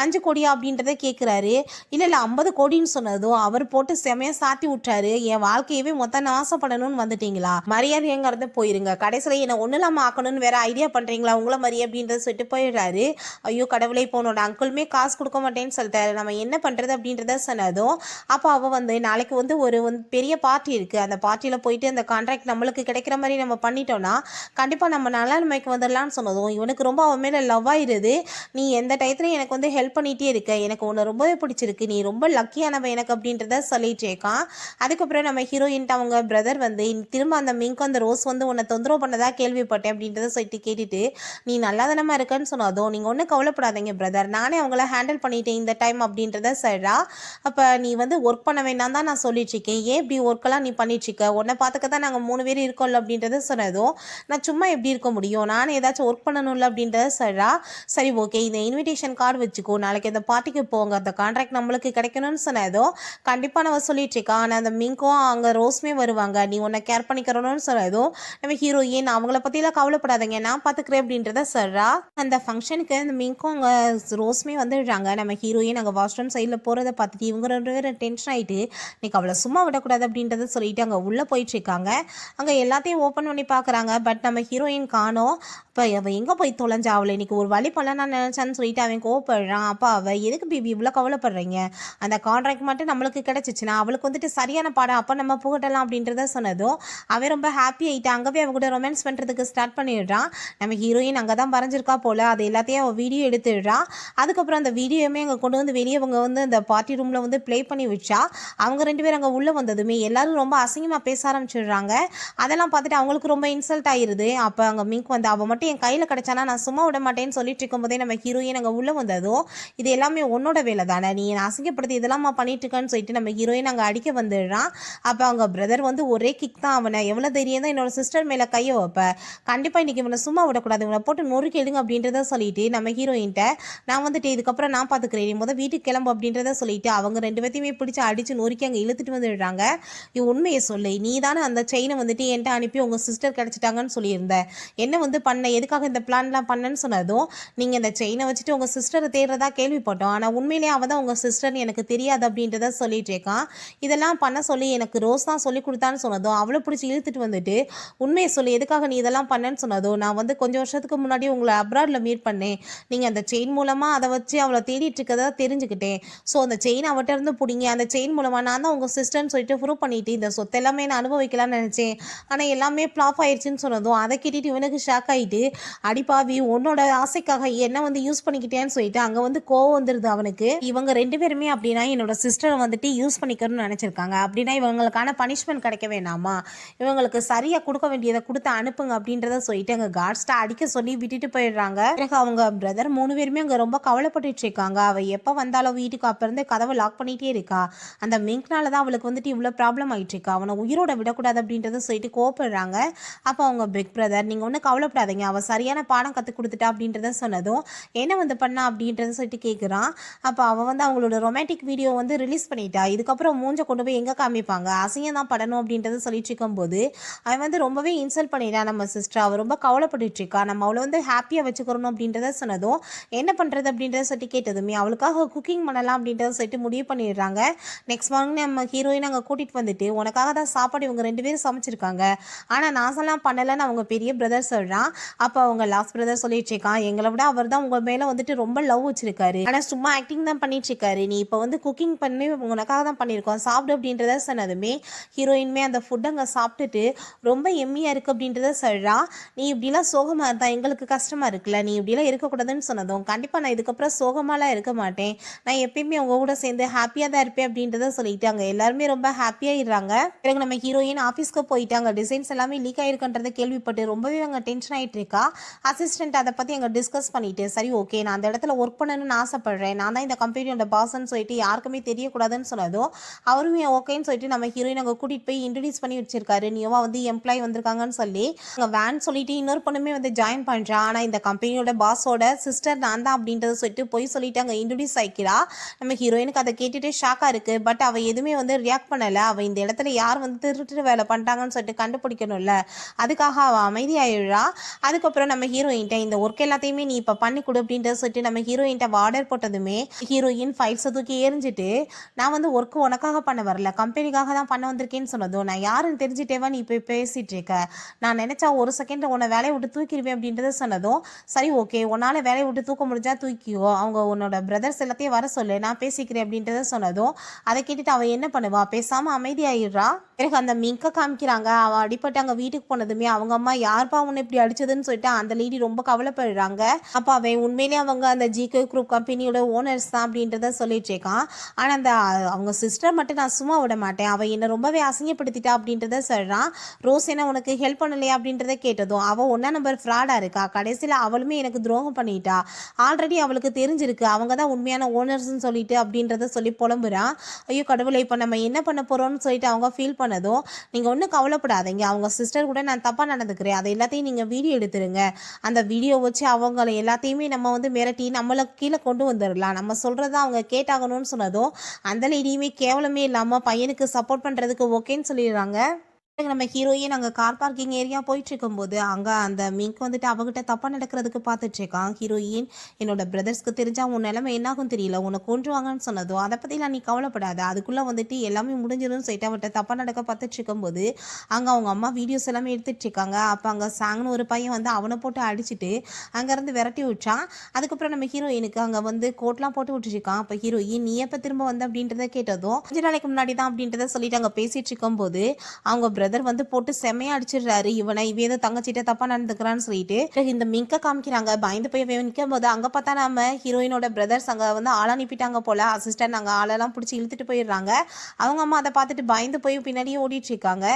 5 கோடியா அப்படின்றத கேட்குறாரு. இல்லை 50 கோடின்னு சொன்னதும் அவர் போட்டு செமையாக சாத்தி விட்டாரு. என் வாழ்க்கையவே மொத்தம் நாசப்படணும்னு வந்துட்டீங்களா, மரியாதைங்கிறத போயிருங்க, கடைசியில் என்னை ஒன்றும் இல்லாமல் ஆக்கணும்னு வேற ஐடியா பண்ணுறீங்களா உங்களை மாதிரி அப்படின்றத சொல்லிட்டு போயிடுறாரு. ஐயோ கடவுளை இப்போ உன்னோட அங்கிளுமே காசு கொடுக்க மாட்டேன்னு சொல்லிட்டாரு, நம்ம என்ன பண்ணுறது அப்படின்றத சொன்னதும் அப்போ அவள் வந்து நாளைக்கு வந்து ஒரு பெரிய பார்ட்டி இருக்குது, அந்த பார்ட்டியில் போயிட்டு அந்த கான்ட்ராக்ட் நம்மளுக்கு கிடைக்கிற மாதிரி நம்ம பண்ணிட்டோம்னா கண்டிப்பாக நம்ம நல்ல நிலைமைக்கு வந்துடலான்னு சொன்னதும் இவனுக்கு ரொம்ப அவன் மேலே லவ் ஆயிடுது. நீ எந்த டயத்துலையும் எனக்கு வந்து ஹெல்ப் பண்ணிகிட்டே இருக்க, எனக்கு உன்னை ரொம்பவே பிடிச்சிருக்கு, நீ ரொம்ப லக்கியானவன் எனக்கு அப்படின்றத சொல்லிட்டு இருக்கான். அதுக்கப்புறம் நம்ம ஹீரோயின்ட்டு அவங்க பிரதர் வந்து திரும்ப அந்த மிங்க் அந்த ரோஸ் வந்து உன்னை தொந்தரவு பண்ணதா கேள்விப்பட்டேன் அப்படின்றத சொல்லிட்டு கேட்டுட்டு நீ நல்லா தானமா இருக்கன்னு சொன்னதும் நீங்கள் ஒன்றும் கவலைப்படாதீங்க பிரதர், நானே அவங்கள ஹேண்டில் பண்ணிட்டேன் இந்த டைம் அப்படின்றத சொல்கிறா. அப்போ நீ வந்து ஒர்க் பண்ண வேணாம் தான் நான் சொல்லிட்டு இருக்கேன், ஏன் இப்படி ஒர்க்கெல்லாம் நீ பண்ணிட்டுருக்க, உன்னை பார்த்துக்க தான் நாங்கள் 3 பேர் இருக்கோம்ல அப்படின்றத சொன்னதும், நான் சும்மா எப்படி இருக்க முடியும், நானும் ஏதாச்சும் ஒர்க் பண்ணணும்ல அப்படின்றத சொல்கிறா. சரி ஓகே, இந்த இன்விடேஷன் கார்டு வச்சுக்கோ, நாளைக்கு இந்த பார்ட்டிக்கு போங்க, அந்த கான்ட்ராக்ட் நம்மளுக்கு கிடைக்கணும்னு சொன்னதும் கண்டிப்பாக நம்ம சொல்லிட்டு இருக்கா. ஆனால் அந்த மிங்கும் அங்கே ரோஸ்மே வருவாங்க, நீ உன்னை கேர் பண்ணிக்கிறணும்னு சொன்னதும் நம்ம ஹீரோயின் அவங்கள பற்றிலாம் கவலைப்படாதீங்க, நான் பார்த்துக்கிறேன் அப்படின்றத சொல்கிறா. அந்த ஃபங்க்ஷனுக்கு அந்த மிங்கும் அங்கே ரோஸ்மே வந்துடுறாங்க. நம்ம ஹீரோயின் அங்கே வாஷ்ரூம் சைடில் போகிறத பார்த்துட்டு இவங்க 2 பேரும் டென்ஷன் ஆகிட்டு இன்னைக்கு அவளை சும்மா விடக்கூடாது அப்படின்றத சொல்லிட்டு அங்கே உள்ளே போயிட்டுருக்காங்க. அங்கே எல்லாத்தையும் ஓப்பன் பண்ணி பார்க்குறாங்க. பட் நம்ம ஹீரோயின் காணோம். இப்போ அவள் எங்கே போய் தொலைஞ்சா, அவளை இன்னைக்கு ஒரு வழி பண்ண நான் நினச்சான்னு சொல்லிட்டு அவன் கோவப்படுறான். அப்போ அவள் எதுக்கு பேபி இவ்வளோ கவலைப்படுறீங்க, அந்த கான்ட்ராக்ட் மட்டும் நம்மளுக்கு கிடச்சிச்சுன்னா அவளுக்கு வந்துட்டு சரியான பாடம், அப்போ நம்ம புகட்டலாம் அப்படின்றத சொன்னதும் அவன் ரொம்ப ஹாப்பி ஆகிட்டு அங்கே அவங்க கூட ரொமான்ஸ் பண்ணுறதுக்கு ஸ்டார்ட் பண்ணிடுறான். நம்ம ஹீரோயின் அங்கே தான் வரைஞ்சிருக்கா போல், அது எல்லாத்தையும் அவள் வீடியோ எடுத்துடுறான். அதுக்கப்புறம் அந்த வீடியோவுமே அங்கே கொண்டு வந்து வெளியே அவங்க வந்து அந்த பார்ட்டி ரூமில் வந்து ப்ளே பண்ணி வச்சா. அவங்க 2 பேரும் அங்கே உள்ளே வந்ததுமே எல்லாரும் ரொம்ப அசிங்கமாக பேச ஆரம்பிச்சிடுறாங்க. அதெல்லாம் பார்த்துட்டு அவங்களுக்கு ரொம்ப இன்சல்ட் ஆகிடுது. அப்போ அங்கே மிங்க் வந்து அவள் மட்டும் என் கையில் கிடச்சானா நான் சும்மா விட மாட்டேன்னு சொல்லிட்டு இருக்கும்போதே நம்ம ஹீரோயின் அங்கே உள்ளே வந்ததும் இது எல்லாமே உன்னோட வேலை தானே, நீ என்னை அசிங்கப்படுத்தி இதெல்லாம் பண்ணிட்டு இருக்கேன்னு சொல்லிட்டு நம்ம ஹீரோயின் அங்கே அடிக்க வந்துடுறான். அப்போ அவங்க பிரதர் வந்து ஒரே கிக் தான், அவனை எவ்வளோ தைரியம் தான் என்னோட சிஸ்டர் மேலே கையை வைப்ப, கண்டிப்பாக இன்றைக்கி இவனை சும்மா விடக்கூடாது, இவனை போட்டு நொறுக்கி எடுங்க அப்படின்றத சொல்லிட்டு நம்ம ஹீரோயின்ட்ட நான் வந்துட்டு இதுக்கப்புறம் நான் பார்த்துக்கிறேன், நீ முதல் வீட்டுக்கு கிளம்பு அப்படின்றத சொல்லிட்டு அவங்க 2 பேர்த்தையுமே பிடிச்சி அடித்து நொறுக்கி அங்கே இழுத்துட்டு வந்துடுறாங்க. இது உண்மையை சொல்லு, நீ தானே அந்த செயினை வந்துட்டு என்கிட்ட அனுப்பி உங்கள் சிஸ்டர் கிடச்சிட்டாங்கன்னு சொல்லியிருந்த, என்ன வந்து பண்ண, எதுக்காக இந்த பிளான்லாம் பண்ணேன்னு சொன்னதும் நீங்கள் இந்த செயினை வச்சுட்டு உங்கள் சிஸ்டரை தேடுறதா கேள்விப்பட்டோம், ஆனால் உண்மையிலேயே அவள் தான் உங்கள் சிஸ்டர்னு எனக்கு தெரியாது அப்படின்றத சொல்லிட்டு இருக்கான். இதெல்லாம் பண்ண சொல்லி எனக்கு ரோஸ் தான் சொல்லி கொடுத்தான்னு சொன்னதும் அவளை பிடிச்சி இழுத்துட்டு வந்துட்டு உண்மையை சொல்லி எதுக்காக நீ இதெல்லாம் பண்ணேன்னு சொன்னதும் நான் வந்து கொஞ்சம் வருஷத்துக்கு முன்னாடி உங்களை அப்ராடில் மீட் பண்ணேன், நீங்கள் அந்த செயின் மூலமாக அதை வச்சு அவளை தேடிட்டு இருக்கதா தெரிஞ்சுக்கிட்டேன், ஸோ அந்த செயின் அவட்ட இருந்து பிடிங்க, அந்த செயின் மூலமாக நான் தான் உங்கள் சிஸ்டர்னு சொல்லிட்டு ப்ரூவ் பண்ணிட்டு இந்த சொத்து எல்லாமே நான் அனுபவிக்கலாம்னு நினச்சேன், ஆனால் எல்லாமே ஃப்ளாப் ஆயிடுச்சுன்னு சொன்னதும் அதை கேட்டுட்டு இவனுக்கு ஷாக் ஆகிட்டு அடிப்பாவி உன்னோட ஆசைக்காக என்ன வந்து யூஸ் பண்ணிக்கிட்டேன்னு சொல்லிட்டு அங்கே வந்து கோவம் வந்துடுது அவனுக்கு. இவங்க 2 பேருமே அப்படின்னா என்னோட சிஸ்டரை வந்துட்டு யூஸ் பண்ணிக்கணும்னு நினச்சிருக்காங்க, அப்படின்னா இவங்களுக்கான பனிஷ்மெண்ட் கிடைக்க வேணாமா, இவங்களுக்கு சரியாக கொடுக்க வேண்டியதை கொடுத்து அனுப்புங்க அப்படின்றத சொல்லிட்டு அங்கே காட்ஸ்ட்டை அடிக்க சொல்லி விட்டுட்டு போயிடுறாங்க. பிறகு அவங்க பிரதர் 3 பேருமே அங்கே ரொம்ப கவலைப்பட்டுட்டு இருக்காங்க. அவள் எப்போ வந்தாலும் வீட்டுக்கு அப்போ இருந்து கதவை லாக் பண்ணிகிட்டே இருக்கா, அந்த மிங்க்னால தான் அவளுக்கு வந்துட்டு இவ்வளோ ப்ராப்ளம் ஆகிட்டு இருக்கா, அவனை உயிரோட விடக்கூடாது அப்படின்றத சொல்லிட்டு கோவப்படுறாங்க. அப்போ அவங்க பிக் பிரதர் நீங்கள் ஒன்றும் கவலைப்படாதீங்க, அவள் சரியான பாடம் கற்றுக் கொடுத்துட்டா அப்படின்றத சொன்னதும் என்ன வந்து பண்ணா அப்படின்றத சொல்லிட்டு கேட்குறான். அப்போ அவள் வந்து அவங்களோட ரொமான்டிக் வீடியோ வந்து ரிலீஸ் பண்ணிட்டா, இதுக்கப்புறம் மூஞ்ச கொண்டு போய் எங்கே காமிப்பாங்க, அசிங்கம் தான் படணும் அப்படின்றத சொல்லிட்டு இருக்கும்போது அவன் வந்து ரொம்பவே இன்சல்ட் பண்ணிட்டான் நம்ம சிஸ்டர், அவள் ரொம்ப கவலைப்பட்டுட்டு இருக்கா, நம்ம அவளை வந்து ஹாப்பியாக வச்சுக்கிறணும் அப்படின்றத சொன்னதும் என்ன பண்ணுறது அப்படின்றத சொல்லிட்டு கேட்டதுமே அவளுக்காக குக்கிங் பண்ணலாம் அப்படின்றத சொல்லிட்டு முடிவு பண்ணிடுறாங்க. நெக்ஸ்ட் மார்னிங் நம்ம ஹீரோயின் அங்கே கூட்டிகிட்டு வந்துட்டு உனக்காக தான் சாப்பாடு இவங்க 2 பேரும் சமைச்சிருக்காங்க, ஆனால் நாசெல்லாம் பண்ணலைன்னு அவங்க பெரிய பிரதர் சொல்கிறான். அப்போ அவங்க லாஸ்ட் பிரதர் சொல்லிட்டு இருக்கான், எங்களை விட அவர் தான் உங்கள் மேலே வந்துட்டு ரொம்ப லவ் வச்சிருக்காரு, ஆனால் சும்மா ஆக்டிங் தான் பண்ணிட்டு இருக்காரு, நீ இப்போ வந்து குக்கிங் பண்ணி உனக்காக தான் பண்ணியிருக்கோம் சாப்பிடு அப்படின்றத சொன்னதுமே ஹீரோயின்மே அந்த ஃபுட் அங்கே சாப்பிட்டுட்டு ரொம்ப எம்மியாக இருக்குது அப்படின்றத சொல்கிறா. நீ இப்படிலாம் சோகமாக இருந்தால் எங்களுக்கு கஷ்டமாக இருக்குல்ல, நீ இப்படிலாம் இருக்கக்கூடாதுன்னு சொன்னதும் கண்டிப்பாக நான் இதுக்கப்புறம் சோகமாலாம் இருக்க மாட்டேன், நான் எப்பயுமே அவங்க கூட சேர்ந்து ஹாப்பியாக தான் இருப்பேன் அப்படின்றத சொல்லிட்டு அங்கே எல்லாருமே ரொம்ப ஹாப்பியாகிடுறாங்க. பிறகு நம்ம ஹீரோயின் ஆஃபீஸ்க்கு போயிட்டு அங்கே டிசைன்ஸ் எல்லாமே லீக் ஆகிருக்குன்றதை கேள்விப்பட்டு ரொம்பவே அங்கே டென்ஷன் ஆகிட்டு இருக்கா. அசிஸ்டன்ட் அதை பற்றி அங்கே டிஸ்கஸ் பண்ணிட்டு சரி ஓகே நான் அந்த இடத்துல ஒர்க் பண்ணணும்னு ஆசைப்படுறேன், நான் தான் இந்த கம்பெனியோட பாஸ்ன்னு சொல்லிட்டு யாருக்குமே தெரியக்கூடாதுன்னு சொன்னதும் அவருமே ஓகேன்னு சொல்லிட்டு நம்ம ஹீரோயின் அங்கே கூட்டிகிட்டு போய் இன்ட்ரடியூஸ் பண்ணி வச்சிருக்காரு, நியூவாக வந்து எம்ப்ளாய் வந்திருக்காங்கன்னு சொல்லி அங்கே வேன் சொல்லிட்டு இன்னொரு பொண்ணுமே வந்து ஜாயின் பண்ணுறான். ஆனால் இந்த கம்பெனியோட பாஸோட சிஸ்டர் நான் தான் அப்படின்றத சொல்லிட்டு போய் சொல்லிட்டு அங்கே இன்ட்ரடியூஸ் ஆகிக்கிறா. நம்ம ஹீரோயினுக்கு அதை கேட்டுட்டு ஷாக்காக இருக்குது. பட் அவள் எதுவுமே வந்து ரியாக்ட் பண்ணலை. அவள் இந்த இடத்துல யார் வந்து திருட்டு வேலை பண்ணிட்டாங்கன்னு சொல்லிட்டு கண்டுபிடிக்கணும்ல, அதுக்காக அவள் அமைதியாகிடுறா. அதுக்கப்புறம் நம்ம ஹீரோயின்ட்ட இந்த ஒர்க் எல்லாத்தையுமே நீ இப்போ பண்ணி கொடு அப்படின்றத சொல்லிட்டு நம்ம ஹீரோயின்ட்ட ஆர்டர் போட்டதுமே ஹீரோயின் ஃபைல்ஸை தூக்கி எரிஞ்சிட்டு நான் வந்து ஒர்க்கு உனக்காக பண்ண வரல, கம்பெனிக்காக தான் பண்ண வந்திருக்கேன்னு சொன்னதும் நான் யாருன்னு தெரிஞ்சுட்டேவா நீ இப்போ பேசிகிட்டு இருக்க, நான் நினச்சா ஒரு செகண்ட் உன்னை வேலையை விட்டு தூக்கிடுவேன் அப்படின்றத சொன்னதும் சரி ஓகே உன்னால் வேலையை விட்டு தூக்க முடிஞ்சா தூக்கியோ, அவங்க உன்னோட பிரதர்ஸ் எல்லாத்தையும் வர சொல்லு நான் பேசிக்கிறேன் அப்படின்றத சொன்னதும் அதை கேட்டுட்டு அவள் என்ன பண்ணுவா பேசாமல் அமைதியாகிடுறா. பிறகு அந்த மிங்கை காமிக்கிறாங்க. அவள் அடிப்பட்டு அங்கே வீட்டுக்கு போனதுமே அவங்க அம்மா யார்ப்பா உன்னை இப்படி அடிச்சதுன்னு சொல்லிட்டு அந்த லேடி ரொம்ப கவலைப்படுறாங்க. அப்போ அவன் உண்மையிலேயே அவங்க அந்த ஜிகே குரூப் கம்பெனியோட ஓனர்ஸ் தான் அப்படின்றத சொல்லிட்டு இருக்கான். ஆனால் அந்த அவங்க சிஸ்டர் மட்டும் நான் சும்மா விட மாட்டேன், அவள் என்னை ரொம்பவே அசிங்கப்படுத்திட்டா அப்படின்றத சொல்கிறான். ரோஸ் என்ன உனக்கு ஹெல்ப் பண்ணலையா அப்படின்றத கேட்டதும் அவள் 1 நம்பர் ஃப்ராடாக இருக்கா, கடைசியில் அவளுமே எனக்கு துரோகம் பண்ணிட்டா, ஆல்ரெடி அவளுக்கு தெரிஞ்சிருக்கு அவங்க தான் உண்மையான ஓனர்ஸ்ன்னு சொல்லிட்டு அப்படின்றத சொல்லி புலம்புறான். ஐயோ கடவுளை இப்போ நம்ம என்ன பண்ண போகிறோன்னு சொல்லிட்டு அவங்க ஃபீல் பண்ணதும், நீங்கள் ஒன்றும் கவலைப்படாதீங்க, அவங்க சிஸ்டர் கூட நான் தப்பாக நடந்துக்கிறேன், அதை எல்லாத்தையும் நீங்கள் வீடியோ எடுத்துருங்க, அந்த வீடியோ வச்சு அவங்கள எல்லாத்தையுமே நம்ம வந்து மிரட்டி நம்மளை கீழே கொண்டு வந்துடலாம், நம்ம சொல்கிறத அவங்க கேட்டாகணும்னு சொன்னதும் அந்த லேடியுமே கேவலமே இல்லாமல் பையனுக்கு சப்போர்ட் பண்ணுறதுக்கு ஓகேன்னு சொல்லிடுறாங்க. நம்ம ஹீரோயின் அங்கே கார் பார்க்கிங் ஏரியா போயிட்டு இருக்கும்போது அங்கே அந்த மிங்க் வந்துட்டு அவகிட்ட தப்பாக நடக்கிறதுக்கு பார்த்துட்டு இருக்கான். ஹீரோயின், என்னோட பிரதர்ஸ்க்கு தெரிஞ்சா உன் நிலைமை என்னாகும் தெரியல, உன்னை கொன்றுவாங்கன்னு சொன்னதும் அதை பற்றிலாம் நீ கவலைப்படாத, அதுக்குள்ளே வந்துட்டு எல்லாமே முடிஞ்சிடும் சொல்லிட்டு அவட்ட தப்பாக நடக்க பார்த்துட்டு இருக்கும்போது அங்கே அவங்க அம்மா வீடியோஸ் எல்லாமே எடுத்துட்டு இருக்காங்க. அப்போ அங்கே சாங்னு ஒரு பையன் வந்து அவனை போட்டு அடிச்சுட்டு அங்கேருந்து விரட்டி விட்டான். அதுக்கப்புறம் நம்ம ஹீரோயினுக்கு அங்கே வந்து கோட்லாம் போட்டு விட்டுருக்கான். அப்போ ஹீரோயின், நீ எப்போ திரும்ப வந்த அப்படின்றத கேட்டதும் கொஞ்ச நாளைக்கு முன்னாடி தான் அப்படின்றத சொல்லிட்டு அங்கே பேசிட்டு இருக்கும்போது அவங்க பிரதர் வந்து போட்டு செம்மையா அடிச்சிடுறாரு இவனை, இவன் ஏதோ தங்கச்சிட்ட தப்பா நடந்துக்கிறான்னு சொல்லிட்டு இந்த மிங்க காமிக்கிறாங்க. பயந்து போய் நிற்கும் போது அங்க பார்த்தா நம்ம ஹீரோயினோட பிரதர்ஸ் அங்க வந்து ஆள் அனுப்பிட்டாங்க போல, அசிஸ்டன்ட் அங்கே ஆளெல்லாம் பிடிச்சி இழுத்துட்டு போயிடுறாங்க. அவங்க அம்மா அதை பார்த்துட்டு பயந்து போய் பின்னாடியே ஓடிட்டு இருக்காங்க.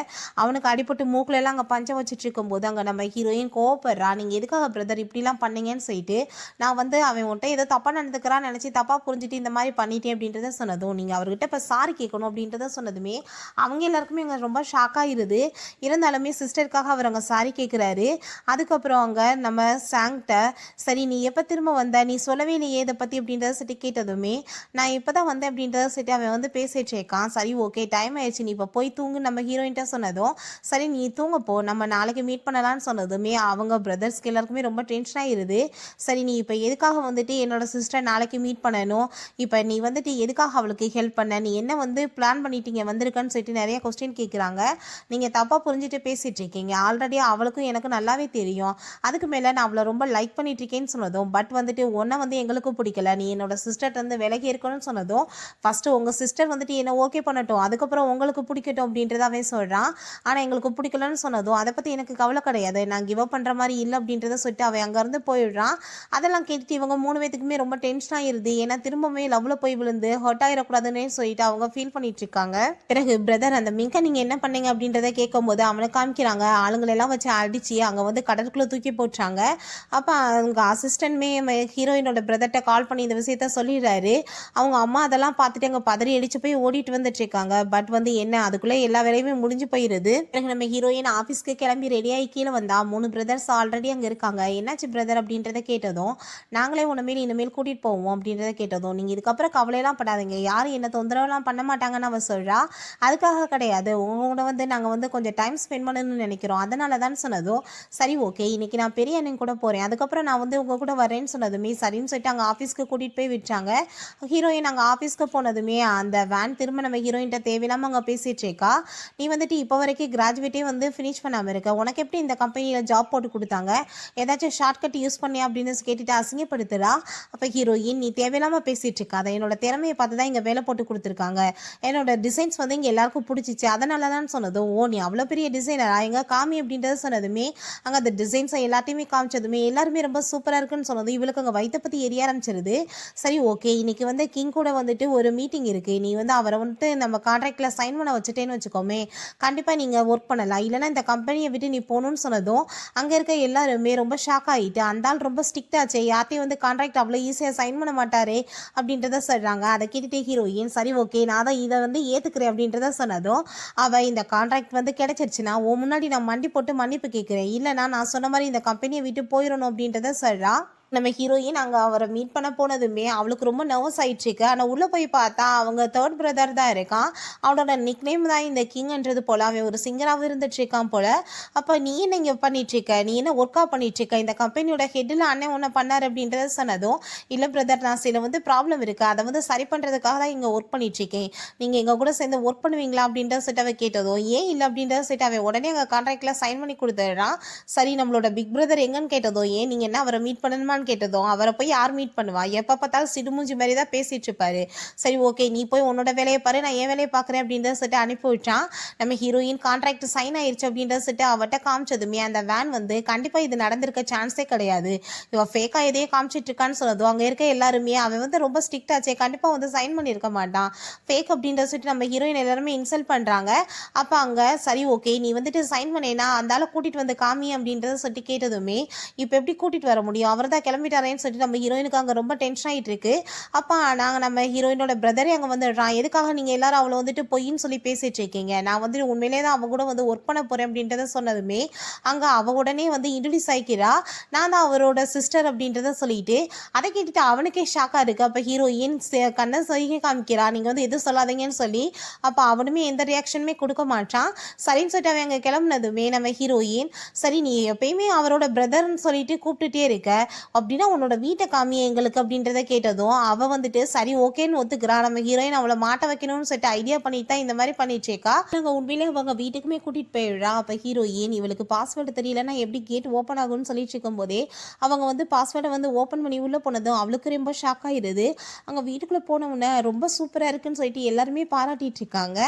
அவனுக்கு அடிபட்டு மூக்குல எல்லாம் அங்கே பஞ்சம் வச்சுட்டு இருக்கும்போது அங்கே நம்ம ஹீரோயின் கோவப்படுறா, நீங்க எதுக்காக பிரதர் இப்படிலாம் பண்ணீங்கன்னு சொல்லிட்டு, நான் வந்து அவன் உன்ட்ட ஏதோ தப்பா நடந்துக்கிறான்னு நினைச்சு தப்பா புரிஞ்சுட்டு இந்த மாதிரி பண்ணிட்டேன் அப்படின்றத சொன்னதும், நீங்க அவர்கிட்ட இப்போ சாரி கேட்கணும் அப்படின்றத சொன்னதுமே அவங்க எல்லாருக்குமே இங்கே ரொம்ப ஷாக் ஆயிருது. இருந்தாலுமே சிஸ்டருக்காக அவர் அங்கே சாரி கேட்குறாரு. அதுக்கப்புறம் அங்கே நம்ம சாங்கிட்ட, சரி நீ எப்போ திரும்ப வந்த, நீ சொல்லவே இல்லையே இதை பற்றி அப்படின்றத சரி கேட்டதுமே, நான் இப்போ தான் வந்தேன் அப்படின்றத சரி அவன் வந்து பேசிட்டு இருக்கான். சரி ஓகே டைம் ஆயிடுச்சு, நீ இப்போ போய் தூங்கு நம்ம ஹீரோயின்ட்ட சொன்னதும், சரி நீ தூங்கப்போ நம்ம நாளைக்கு மீட் பண்ணலான்னு சொன்னதுமே அவங்க பிரதர்ஸ்க்கு எல்லாருக்குமே ரொம்ப டென்ஷன் ஆகிருது. சரி நீ இப்போ எதுக்காக வந்துட்டு என்னோட சிஸ்டர் நாளைக்கு மீட் பண்ணணும், இப்போ நீ வந்துட்டு எதுக்காக அவளுக்கு ஹெல்ப் பண்ண, நீ என்ன வந்து பிளான் பண்ணிட்டீங்க வந்திருக்கன்னு சொல்லிட்டு நிறைய கொஸ்டின் கேட்குறாங்க. நீங்கள் தப்பாக புரிஞ்சுட்டு பேசிகிட்டு இருக்கீங்க, ஆல்ரெடி அவளுக்கும் எனக்கு நல்லாவே தெரியும், அதுக்கு மேலே நான் அவளை ரொம்ப லைக் பண்ணிட்டு இருக்கேன்னு சொன்னதும், பட் வந்துட்டு உன்னை வந்து எங்களுக்கும் பிடிக்கல, நீ என்னோட சிஸ்டர்ட்ட வந்து விலகி இருக்கணும்னு சொன்னதும், ஃபஸ்ட்டு உங்கள் சிஸ்டர் வந்துட்டு என்ன ஓகே பண்ணட்டும், அதுக்கப்புறம் உங்களுக்கு பிடிக்கட்டும் அப்படின்றத அவன் சொல்கிறான். ஆனால் எங்களுக்கு பிடிக்கலன்னு சொன்னதும், அதை பற்றி எனக்கு கவலை கிடையாது, நான் கிவ் அப் பண்ணுற மாதிரி இல்லை அப்படின்றத சொல்லிட்டு அவன் அங்கேருந்து போயிடுறான். அதெல்லாம் கேட்டுட்டு இவங்க 3 பேத்துக்குமே ரொம்ப டென்ஷன் ஆகிருது. ஏன்னா திரும்பவே லவ்வில் போய் விழுந்து ஹர்ட் ஆகிடக்கூடாதுன்னு சொல்லிட்டு அவங்க ஃபீல் பண்ணிட்டு இருக்காங்க. பிறகு பிரதர், அந்த மிங்கை நீங்கள் என்ன பண்ணீங்க அப்படின்றத கேட்கும்போது அவனை காமிக்கிறாங்க. ஆளுங்களெல்லாம் வச்சு அடித்து அங்கே வந்து கடற்குள்ளே தூக்கி போட்டாங்க. அப்போ அவங்க அசிஸ்டன்ட்மே ஹீரோயினோட பிரதர்கிட்ட கால் பண்ணி இந்த விஷயத்த சொல்லிடுறாரு. அவங்க அம்மா அதெல்லாம் பார்த்துட்டு அங்கே பதறி அடித்து போய் ஓடிட்டு வந்துட்டு இருக்காங்க. பட் வந்து என்ன, அதுக்குள்ளே எல்லா வேலையுமே முடிஞ்சு போயிடுது. பிறகு நம்ம ஹீரோயின் ஆஃபீஸ்க்கு கிளம்பி ரெடியாகி கீழே வந்தா 3 பிரதர்ஸ் ஆல்ரெடி அங்கே இருக்காங்க. என்னாச்சு பிரதர் அப்படின்றத கேட்டதும், நாங்களே உன்னை இனிமேல் கூட்டிகிட்டு போவோம் அப்படின்றத கேட்டதும், நீங்கள் இதுக்கப்புறம் கவலையெல்லாம் படாதீங்க, யாரும் என்ன தொந்தரவுலாம் பண்ண மாட்டாங்கன்னு அவ சொல்கிறா. அதுக்காக கிடையாது, உங்களோட வந்து நாங்கள் வந்து கொஞ்சம் டைம் ஸ்பெண்ட் பண்ணணும்னு நினைக்கிறோம், அதனால தான் சொன்னதும், சரி ஓகே இன்றைக்கி நான் பெரிய அண்ணன் கூட போகிறேன், அதுக்கப்புறம் நான் வந்து உங்கள் கூட வரேன்னு சொன்னதுமே சரின்னு சொல்லிட்டு அங்கே ஆஃபீஸ்க்கு கூட்டிகிட்டு போய் விட்டாங்க. ஹீரோயின் அங்கே ஆஃபீஸ்க்கு போனதுமே அந்த வேன் திரும்ப நம்ம ஹீரோயின்ட்ட தேவையில்லாமல் அங்கே பேசிகிட்டு இருக்கா. நீ வந்துட்டு இப்போ வரைக்கும் கிராஜுவேட்டே வந்து ஃபினிஷ் பண்ணாமல் இருக்க, உனக்கு எப்படி இந்த கம்பெனியில் ஜாப் போட்டு கொடுத்தாங்க, ஏதாச்சும் ஷார்ட்கட் யூஸ் பண்ணியா அப்படின்னு கேட்டுட்டு அசிங்கப்படுத்துறா. அப்போ ஹீரோயின், நீ தேவையில்லாமல் பேசிகிட்டு இருக்காத, என்னோட திறமையை பார்த்து தான் இங்கே வேலை போட்டு கொடுத்துருக்காங்க, என்னோட டிசைன்ஸ் வந்து இங்கே எல்லாருக்கும் பிடிச்சிச்சு, அதனால தான் சொன்னதும், ஓ நீ அவ்வளோ பெரிய டிசைனரா, எங்க காமி அப்படின்றத சொன்னதுமே அங்கே அந்த டிசைன்ஸை எல்லாத்தையுமே காமிச்சதுமே எல்லாருமே ரொம்ப சூப்பராக இருக்குன்னு சொன்னதும் இவளுக்கு அங்கே வயிற்ற பற்றி எரிய ஆரம்பிச்சிருது. சரி ஓகே இன்னைக்கு வந்து கிங் கூட வந்துட்டு ஒரு மீட்டிங் இருக்குது, நீ வந்து அவரை வந்துட்டு நம்ம கான்ட்ராக்டில் சைன் பண்ண வச்சுட்டேன்னு வச்சுக்கோமே, கண்டிப்பாக நீங்கள் ஒர்க் பண்ணலாம், இல்லைனா இந்த கம்பெனியை விட்டு நீ போகணுன்னு சொன்னதும் அங்கே இருக்க எல்லாருமே ரொம்ப ஷாக் ஆகிட்டு, அந்த ஆள் ரொம்ப ஸ்ட்ரிக்ட் ஆச்சே, யார்ட்டையும் வந்து கான்ட்ராக்ட் அவ்வளோ ஈஸியாக சைன் பண்ண மாட்டாரே அப்படின்றத சொல்கிறாங்க. அதை கேட்டுட்டே ஹீரோயின், சரி ஓகே நான் தான் இதை வந்து ஏற்றுக்கிறேன் அப்படின்றத சொன்னதும், அவள் இந்த கான்ட்ராக்ட் வந்து கிடைச்சிருச்சுன்னா உன் முன்னாடி நான் மண்டி போட்டு மன்னிப்பு கேட்குறேன், இல்லைனா நான் சொன்ன மாதிரி இந்த கம்பெனியை விட்டு போயிடணும் அப்படின்றத சொல்கிறா. நம்ம ஹீரோயின் அங்கே அவரை மீட் பண்ண போனதுமே அவளுக்கு ரொம்ப நர்வஸ் ஆயிடுச்சுக்கு. ஆனால் உள்ளே போய் பார்த்தா அவங்க 3rd பிரதர் தான் இருக்கான். அவனோட நிக் நேம் தான் இந்த கிங்ன்றது போல், அவன் ஒரு சிங்கராகவும் இருந்துட்டு இருக்கான் போல். அப்போ நீ என்ன இங்கே பண்ணிகிட்ருக்க, நீ என்ன ஒர்க்காக பண்ணிகிட்ருக்க, இந்த கம்பெனியோட ஹெட்டில் அண்ணன் ஒன்று பண்ணார் அப்படின்றத சொன்னதும், இல்லை பிரதர் நான் சில வந்து ப்ராப்ளம் இருக்குது, அதை வந்து சரி பண்ணுறதுக்காக தான் இங்கே ஒர்க் பண்ணிகிட்ருக்கேன், நீங்கள் எங்கள் கூட சேர்ந்து ஒர்க் பண்ணுவீங்களா அப்படின்றத செட் அவன் கேட்டதும், ஏன் இல்லை அப்படின்றத செட் அவன் உடனே அங்கே கான்ட்ராக்டில் சைன் பண்ணி கொடுத்துட்றான். சரி நம்மளோட பிக் பிரதர் எங்கன்னு கேட்டதும், ஏன் நீங்கள் என்ன அவரை மீட் பண்ணணுமா கேட்டதும், அவரை போய் யார் மீட் பண்ணுவா, எப்போ பார்த்தாலும் சிடுமூஞ்சி மாதிரி தான் பேசிட்டு இருப்பாரு, சரி ஓகே நீ போய் உன்னோட வேலையை பாரு, நான் என் வேலையை பார்க்குறேன் அப்படின்றத சொல்லிட்டு அனுப்பி விட்டான். நம்ம ஹீரோயின் கான்ட்ராக்ட் சைன் ஆயிடுச்சு அப்படின்றத சொல்லிட்டு அவட்ட காமிச்சதுமே அந்த வேன் வந்து கண்டிப்பாக இது நடந்திருக்க சான்ஸே கிடையாது, இவன் ஃபேக்காக எதையே காமிச்சிட்டு இருக்கான்னு சொன்னதும் அங்கே இருக்க எல்லாருமே அவன் வந்து ரொம்ப ஸ்ட்ரிக்ட் ஆச்சே, கண்டிப்பாக வந்து சைன் பண்ணியிருக்க மாட்டான், ஃபேக் அப்படின்றத சொல்லிட்டு நம்ம ஹீரோயின் எல்லாருமே இன்சல்ட் பண்ணுறாங்க. அப்போ அங்கே சரி ஓகே நீ வந்துட்டு சைன் பண்ணேன்னா அந்த ஆளை கூட்டிகிட்டு வந்து காமி அப்படின்றத சொல்லிட்டு கேட்டதுமே, இப்போ எப்படி கூட்டிகிட்டு வர முடியும், அவர் தான் கிளம்பிட்டாரேன்னு சொல்லிட்டு நம்ம ஹீரோயினுக்கு அங்கே ரொம்ப டென்ஷன் ஆகிட்டு இருக்கு. அப்போ நம்ம ஹீரோயினோட பிரதரே அங்கே வந்துடுறான். எதுக்காக நீங்கள் எல்லாரும் அவளை வந்துட்டு பொய்ன்னு சொல்லி பேசிட்டு இருக்கீங்க, நான் வந்துட்டு உண்மையிலே தான் அவ கூட வந்து ஒர்க் பண்ண போகிறேன் அப்படின்றத சொன்னதுமே அங்கே அவ உடனே வந்து இன்ட்ரடியூஸ் ஆகிக்கிறா. நான் தான் அவரோட சிஸ்டர் அப்படின்றத சொல்லிட்டு அதை கேட்டுட்டு அவனுக்கே ஷாக்காக இருக்குது. அப்போ ஹீரோயின் கண்ணை சைகை காமிக்கிறா, நீங்கள் வந்து எதுவும் சொல்லாதீங்கன்னு சொல்லி. அப்போ அவனுமே எந்த ரியாக்ஷனுமே கொடுக்க மாட்டான். சரின்னு சொல்லிட்டு அவன் அங்கே கிளம்புனதுமே நம்ம ஹீரோயின், சரி நீ எப்பயுமே அவரோட பிரதர்ன்னு சொல்லிட்டு கூப்பிட்டுட்டே இருக்க, அப்படின்னா உன்னோட வீட்டை காமி எங்களுக்கு அப்படின்றத கேட்டதும் அவள் வந்துட்டு சரி ஓகேன்னு ஒத்துக்கிறா. நம்ம ஹீரோயின் அவளை மாட்ட வைக்கணும்னு சொல்லிட்டு ஐடியா பண்ணிட்டு தான் இந்த மாதிரி பண்ணிச்சேக்கா. நாங்கள் உண்மையிலே அவங்க வீட்டுக்குமே கூட்டிகிட்டு போயிடுறா. அப்போ ஹீரோயின் இவளுக்கு பாஸ்வேர்டு தெரியலன்னா எப்படி கேட் ஓப்பன் ஆகும்னு சொல்லிட்டு இருக்கும் போதே அவங்க வந்து பாஸ்வேர்டை வந்து ஓப்பன் பண்ணி உள்ளே போனதும் அவளுக்கு ரொம்ப ஷாக் ஆகிடுது. அங்கே வீட்டுக்குள்ளே போனவுடனே ரொம்ப சூப்பராக இருக்குன்னு சொல்லிட்டு எல்லாருமே பாராட்டிட்டு இருக்காங்க.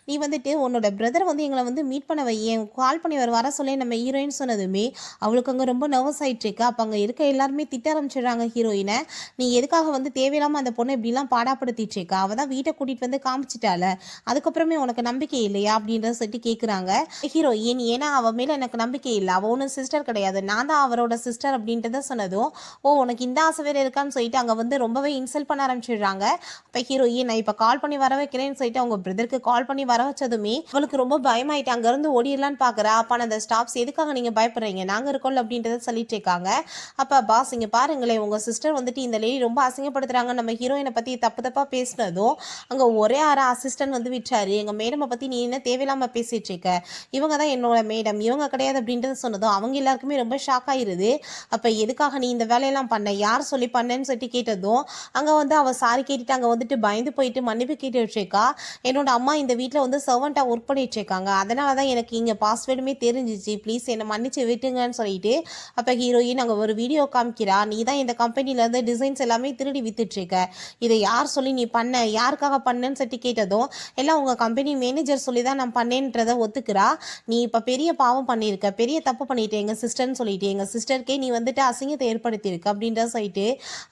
நீ வந்துட்டு உன்னோட பிரதரை வந்து எங்களை வந்து மீட் பண்ண வையேன், கால் பண்ணி வர சொல்லி நம்ம ஹீரோயின் சொன்னதுமே அவளுக்கு அங்கே ரொம்ப நர்வஸ் ஆகிட்டு இருக்கா. அப்போ அங்கே இருக்க எல்லாருமே திட்ட ஆரம்பிச்சிடுறாங்க ஹீரோயினை. நீ எதுக்காக வந்து தேவையில்லாமல் அந்த பொண்ணை இப்படிலாம் பாடாப்படுத்திட்டு இருக்கா, அவள் தான் வீட்டை கூட்டிகிட்டு வந்து காமிச்சிட்டால, அதுக்கப்புறமே உனக்கு நம்பிக்கை இல்லையா அப்படின்றத சொல்லிட்டு கேட்குறாங்க ஹீரோயின். ஏன்னா அவள் மேலே எனக்கு நம்பிக்கை இல்லை, அவள் ஒன்றும் சிஸ்டர் கிடையாது, நான் தான் அவரோட சிஸ்டர் அப்படின்றத சொன்னதும் ஓ உனக்கு இந்த ஆசை வேறு இருக்கான்னு சொல்லிட்டு அங்கே வந்து ரொம்பவே இன்சல்ட் பண்ண ஆரம்பிச்சிடுறாங்க. அப்போ ஹீரோயின் நான் இப்போ கால் பண்ணி வர வைக்கிறேன்னு சொல்லிட்டு அவங்க பிரதருக்கு கால் பண்ணி வர வச்சதுமே அவளுக்கு ரொம்ப பயமாயிட்டு அங்கேருந்து ஓடிடலான்னு பார்க்குறா. அப்போ அந்த ஸ்டாஃப்ஸ் எதுக்காக நீங்கள் பயப்படுறீங்க, நாங்கள் இருக்கோம் அப்படின்றத சொல்லிட்டு இருக்காங்க. அப்போ பாஸ் இங்கே பாருங்களேன், உங்கள் சிஸ்டர் வந்துட்டு இந்த லேடி ரொம்ப அசிங்கப்படுத்துகிறாங்க, நம்ம ஹீரோயினை பற்றி தப்பாக பேசினதும் அங்கே ஒரே அசிஸ்டன்ட் வந்து விட்டாரு, எங்கள் மேடமை பற்றி நீ என்ன தேவையில்லாமல் பேசிகிட்டு இருக்க, இவங்க தான் என்னோட மேடம், இவங்க கிடையாது அப்படின்றத சொன்னதும் அவங்க எல்லாருக்குமே ரொம்ப ஷாக் ஆகிருது. அப்போ எதுக்காக நீ இந்த வேலையெல்லாம் பண்ண, யார் சொல்லி பண்ணேன்னு சொல்லிட்டு கேட்டதும் அங்கே வந்து அவள் சாரி கேட்டுட்டு அங்கே வந்துட்டு பயந்து போயிட்டு மன்னிப்பு கேட்டு வச்சிருக்கா. என்னோட அம்மா இந்த வீட்டில் வந்து சர்வெண்ட்டாக ஒர்க் பண்ணிட்டு இருக்காங்க, அதனால தான் எனக்கு இங்கே பாஸ்வேர்டுமே தெரிஞ்சிச்சு, ப்ளீஸ் என்னை மன்னிச்சு விட்டுங்கன்னு சொல்லிட்டு. அப்போ ஹீரோயின் அங்கே ஒரு வீடியோ காமிக்கிறா, நீ தான் இந்த கம்பெனிலேருந்து டிசைன்ஸ் எல்லாமே திருடி வித்துட்ருக்க, இதை யார் சொல்லி நீ பண்ண, யாருக்காக பண்ணேன்னு சொல்லிட்டு கேட்டதும் எல்லாம் உங்கள் கம்பெனி மேனேஜர் சொல்லி தான் நான் பண்ணேன்றதை ஒத்துக்கிறா. நீ இப்போ பெரிய பாவம் பண்ணியிருக்க, பெரிய தப்பு பண்ணிட்டு எங்கள் சிஸ்டர்னு சொல்லிட்டு, எங்கள் சிஸ்டருக்கே நீ வந்துட்டு அசிங்கத்தை ஏற்படுத்தியிருக்க அப்படின்ற சொல்லிட்டு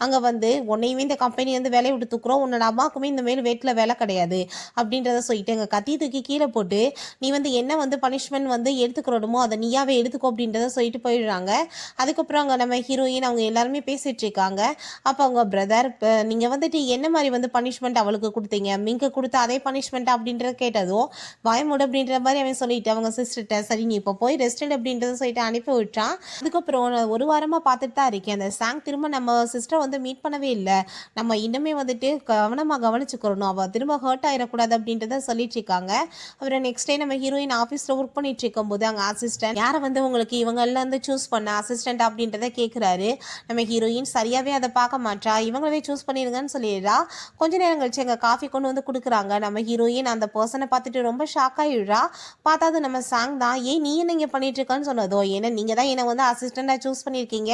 அங்கே வந்து உன்னையுமே இந்த கம்பெனி வந்து வேலையை விட்டு தூக்குறோம், உன்னோட அம்மாவுக்குமே இந்த மேல் வீட்டில் வேலை கிடையாது அப்படின்றத சொல்லிட்டு எங்கள் கத்தி தூக்கி கீழே போட்டு நீ வந்து என்ன வந்து பனிஷ்மெண்ட் வந்து எடுத்துக்கிறோமோ அதை நீயாவே எடுத்துக்கோ அப்படின்றத சொல்லிட்டு போயிடுறாங்க. அதுக்கப்புறம் அங்கே நம்ம ஹீரோயின் அவங்க எல்லாருமே பேசிட்டு இருக்காங்க. அப்போ அவங்க பிரதர் நீங்கள் வந்துட்டு என்ன மாதிரி வந்து பனிஷ்மெண்ட் அவளுக்கு கொடுத்தீங்க, நீங்கள் கொடுத்த அதே பனிஷ்மெண்ட் அப்படின்றத கேட்டதும் பயமுடு அப்படின்ற மாதிரி அவன் சொல்லிட்டு அவங்க சிஸ்டர்கிட்ட சரி நீ இப்போ போய் ரெஸ்ட் அப்படின்றத சொல்லிட்டு அனுப்பி விட்டான். அதுக்கப்புறம் ஒரு வாரமாக பார்த்துட்டு தான் இருக்கேன், அந்த சாங் திரும்ப நம்ம சிஸ்டர் வந்து மீட் பண்ணவே இல்லை, நம்ம இன்னுமே வந்துட்டு கவனமாக கவனிச்சுக்கிறணும், அவள் திரும்ப ஹர்ட் ஆயிடக்கூடாது அப்படின்றத சொல்லிட்டு இருக்காங்க. அப்புறம் நெக்ஸ்ட் டே நம்ம ஹீரோயின் ஆஃபீஸில் ஒர்க் பண்ணிட்டு இருக்கும்போது அங்கே அசிஸ்டன்ட் யாரை வந்து உங்களுக்கு இவங்கெல்லாம் வந்து சூஸ் பண்ண அசிஸ்டன்ட் அப்படின்றத கேட்குறாரு. நம்ம ஹீரோயின் சரியாகவே அதை பார்க்க மாட்டா, இவங்களவே சூஸ் பண்ணிடுங்கன்னு சொல்லிடுறா. கொஞ்ச நேரம் கழிச்சு எங்கள் காஃபி கொண்டு வந்து கொடுக்குறாங்க. நம்ம ஹீரோயின் அந்த பர்சனை பார்த்துட்டு ரொம்ப ஷாக் ஆகிடுறா. பார்த்தா அது நம்ம சாங் தான். ஏன் நீ என்ன இங்கே பண்ணிட்டு இருக்கன்னு சொன்னதோ, ஏன்னா நீங்கள் தான் என்னை வந்து அசிஸ்டண்ட்டாக சூஸ் பண்ணியிருக்கீங்க,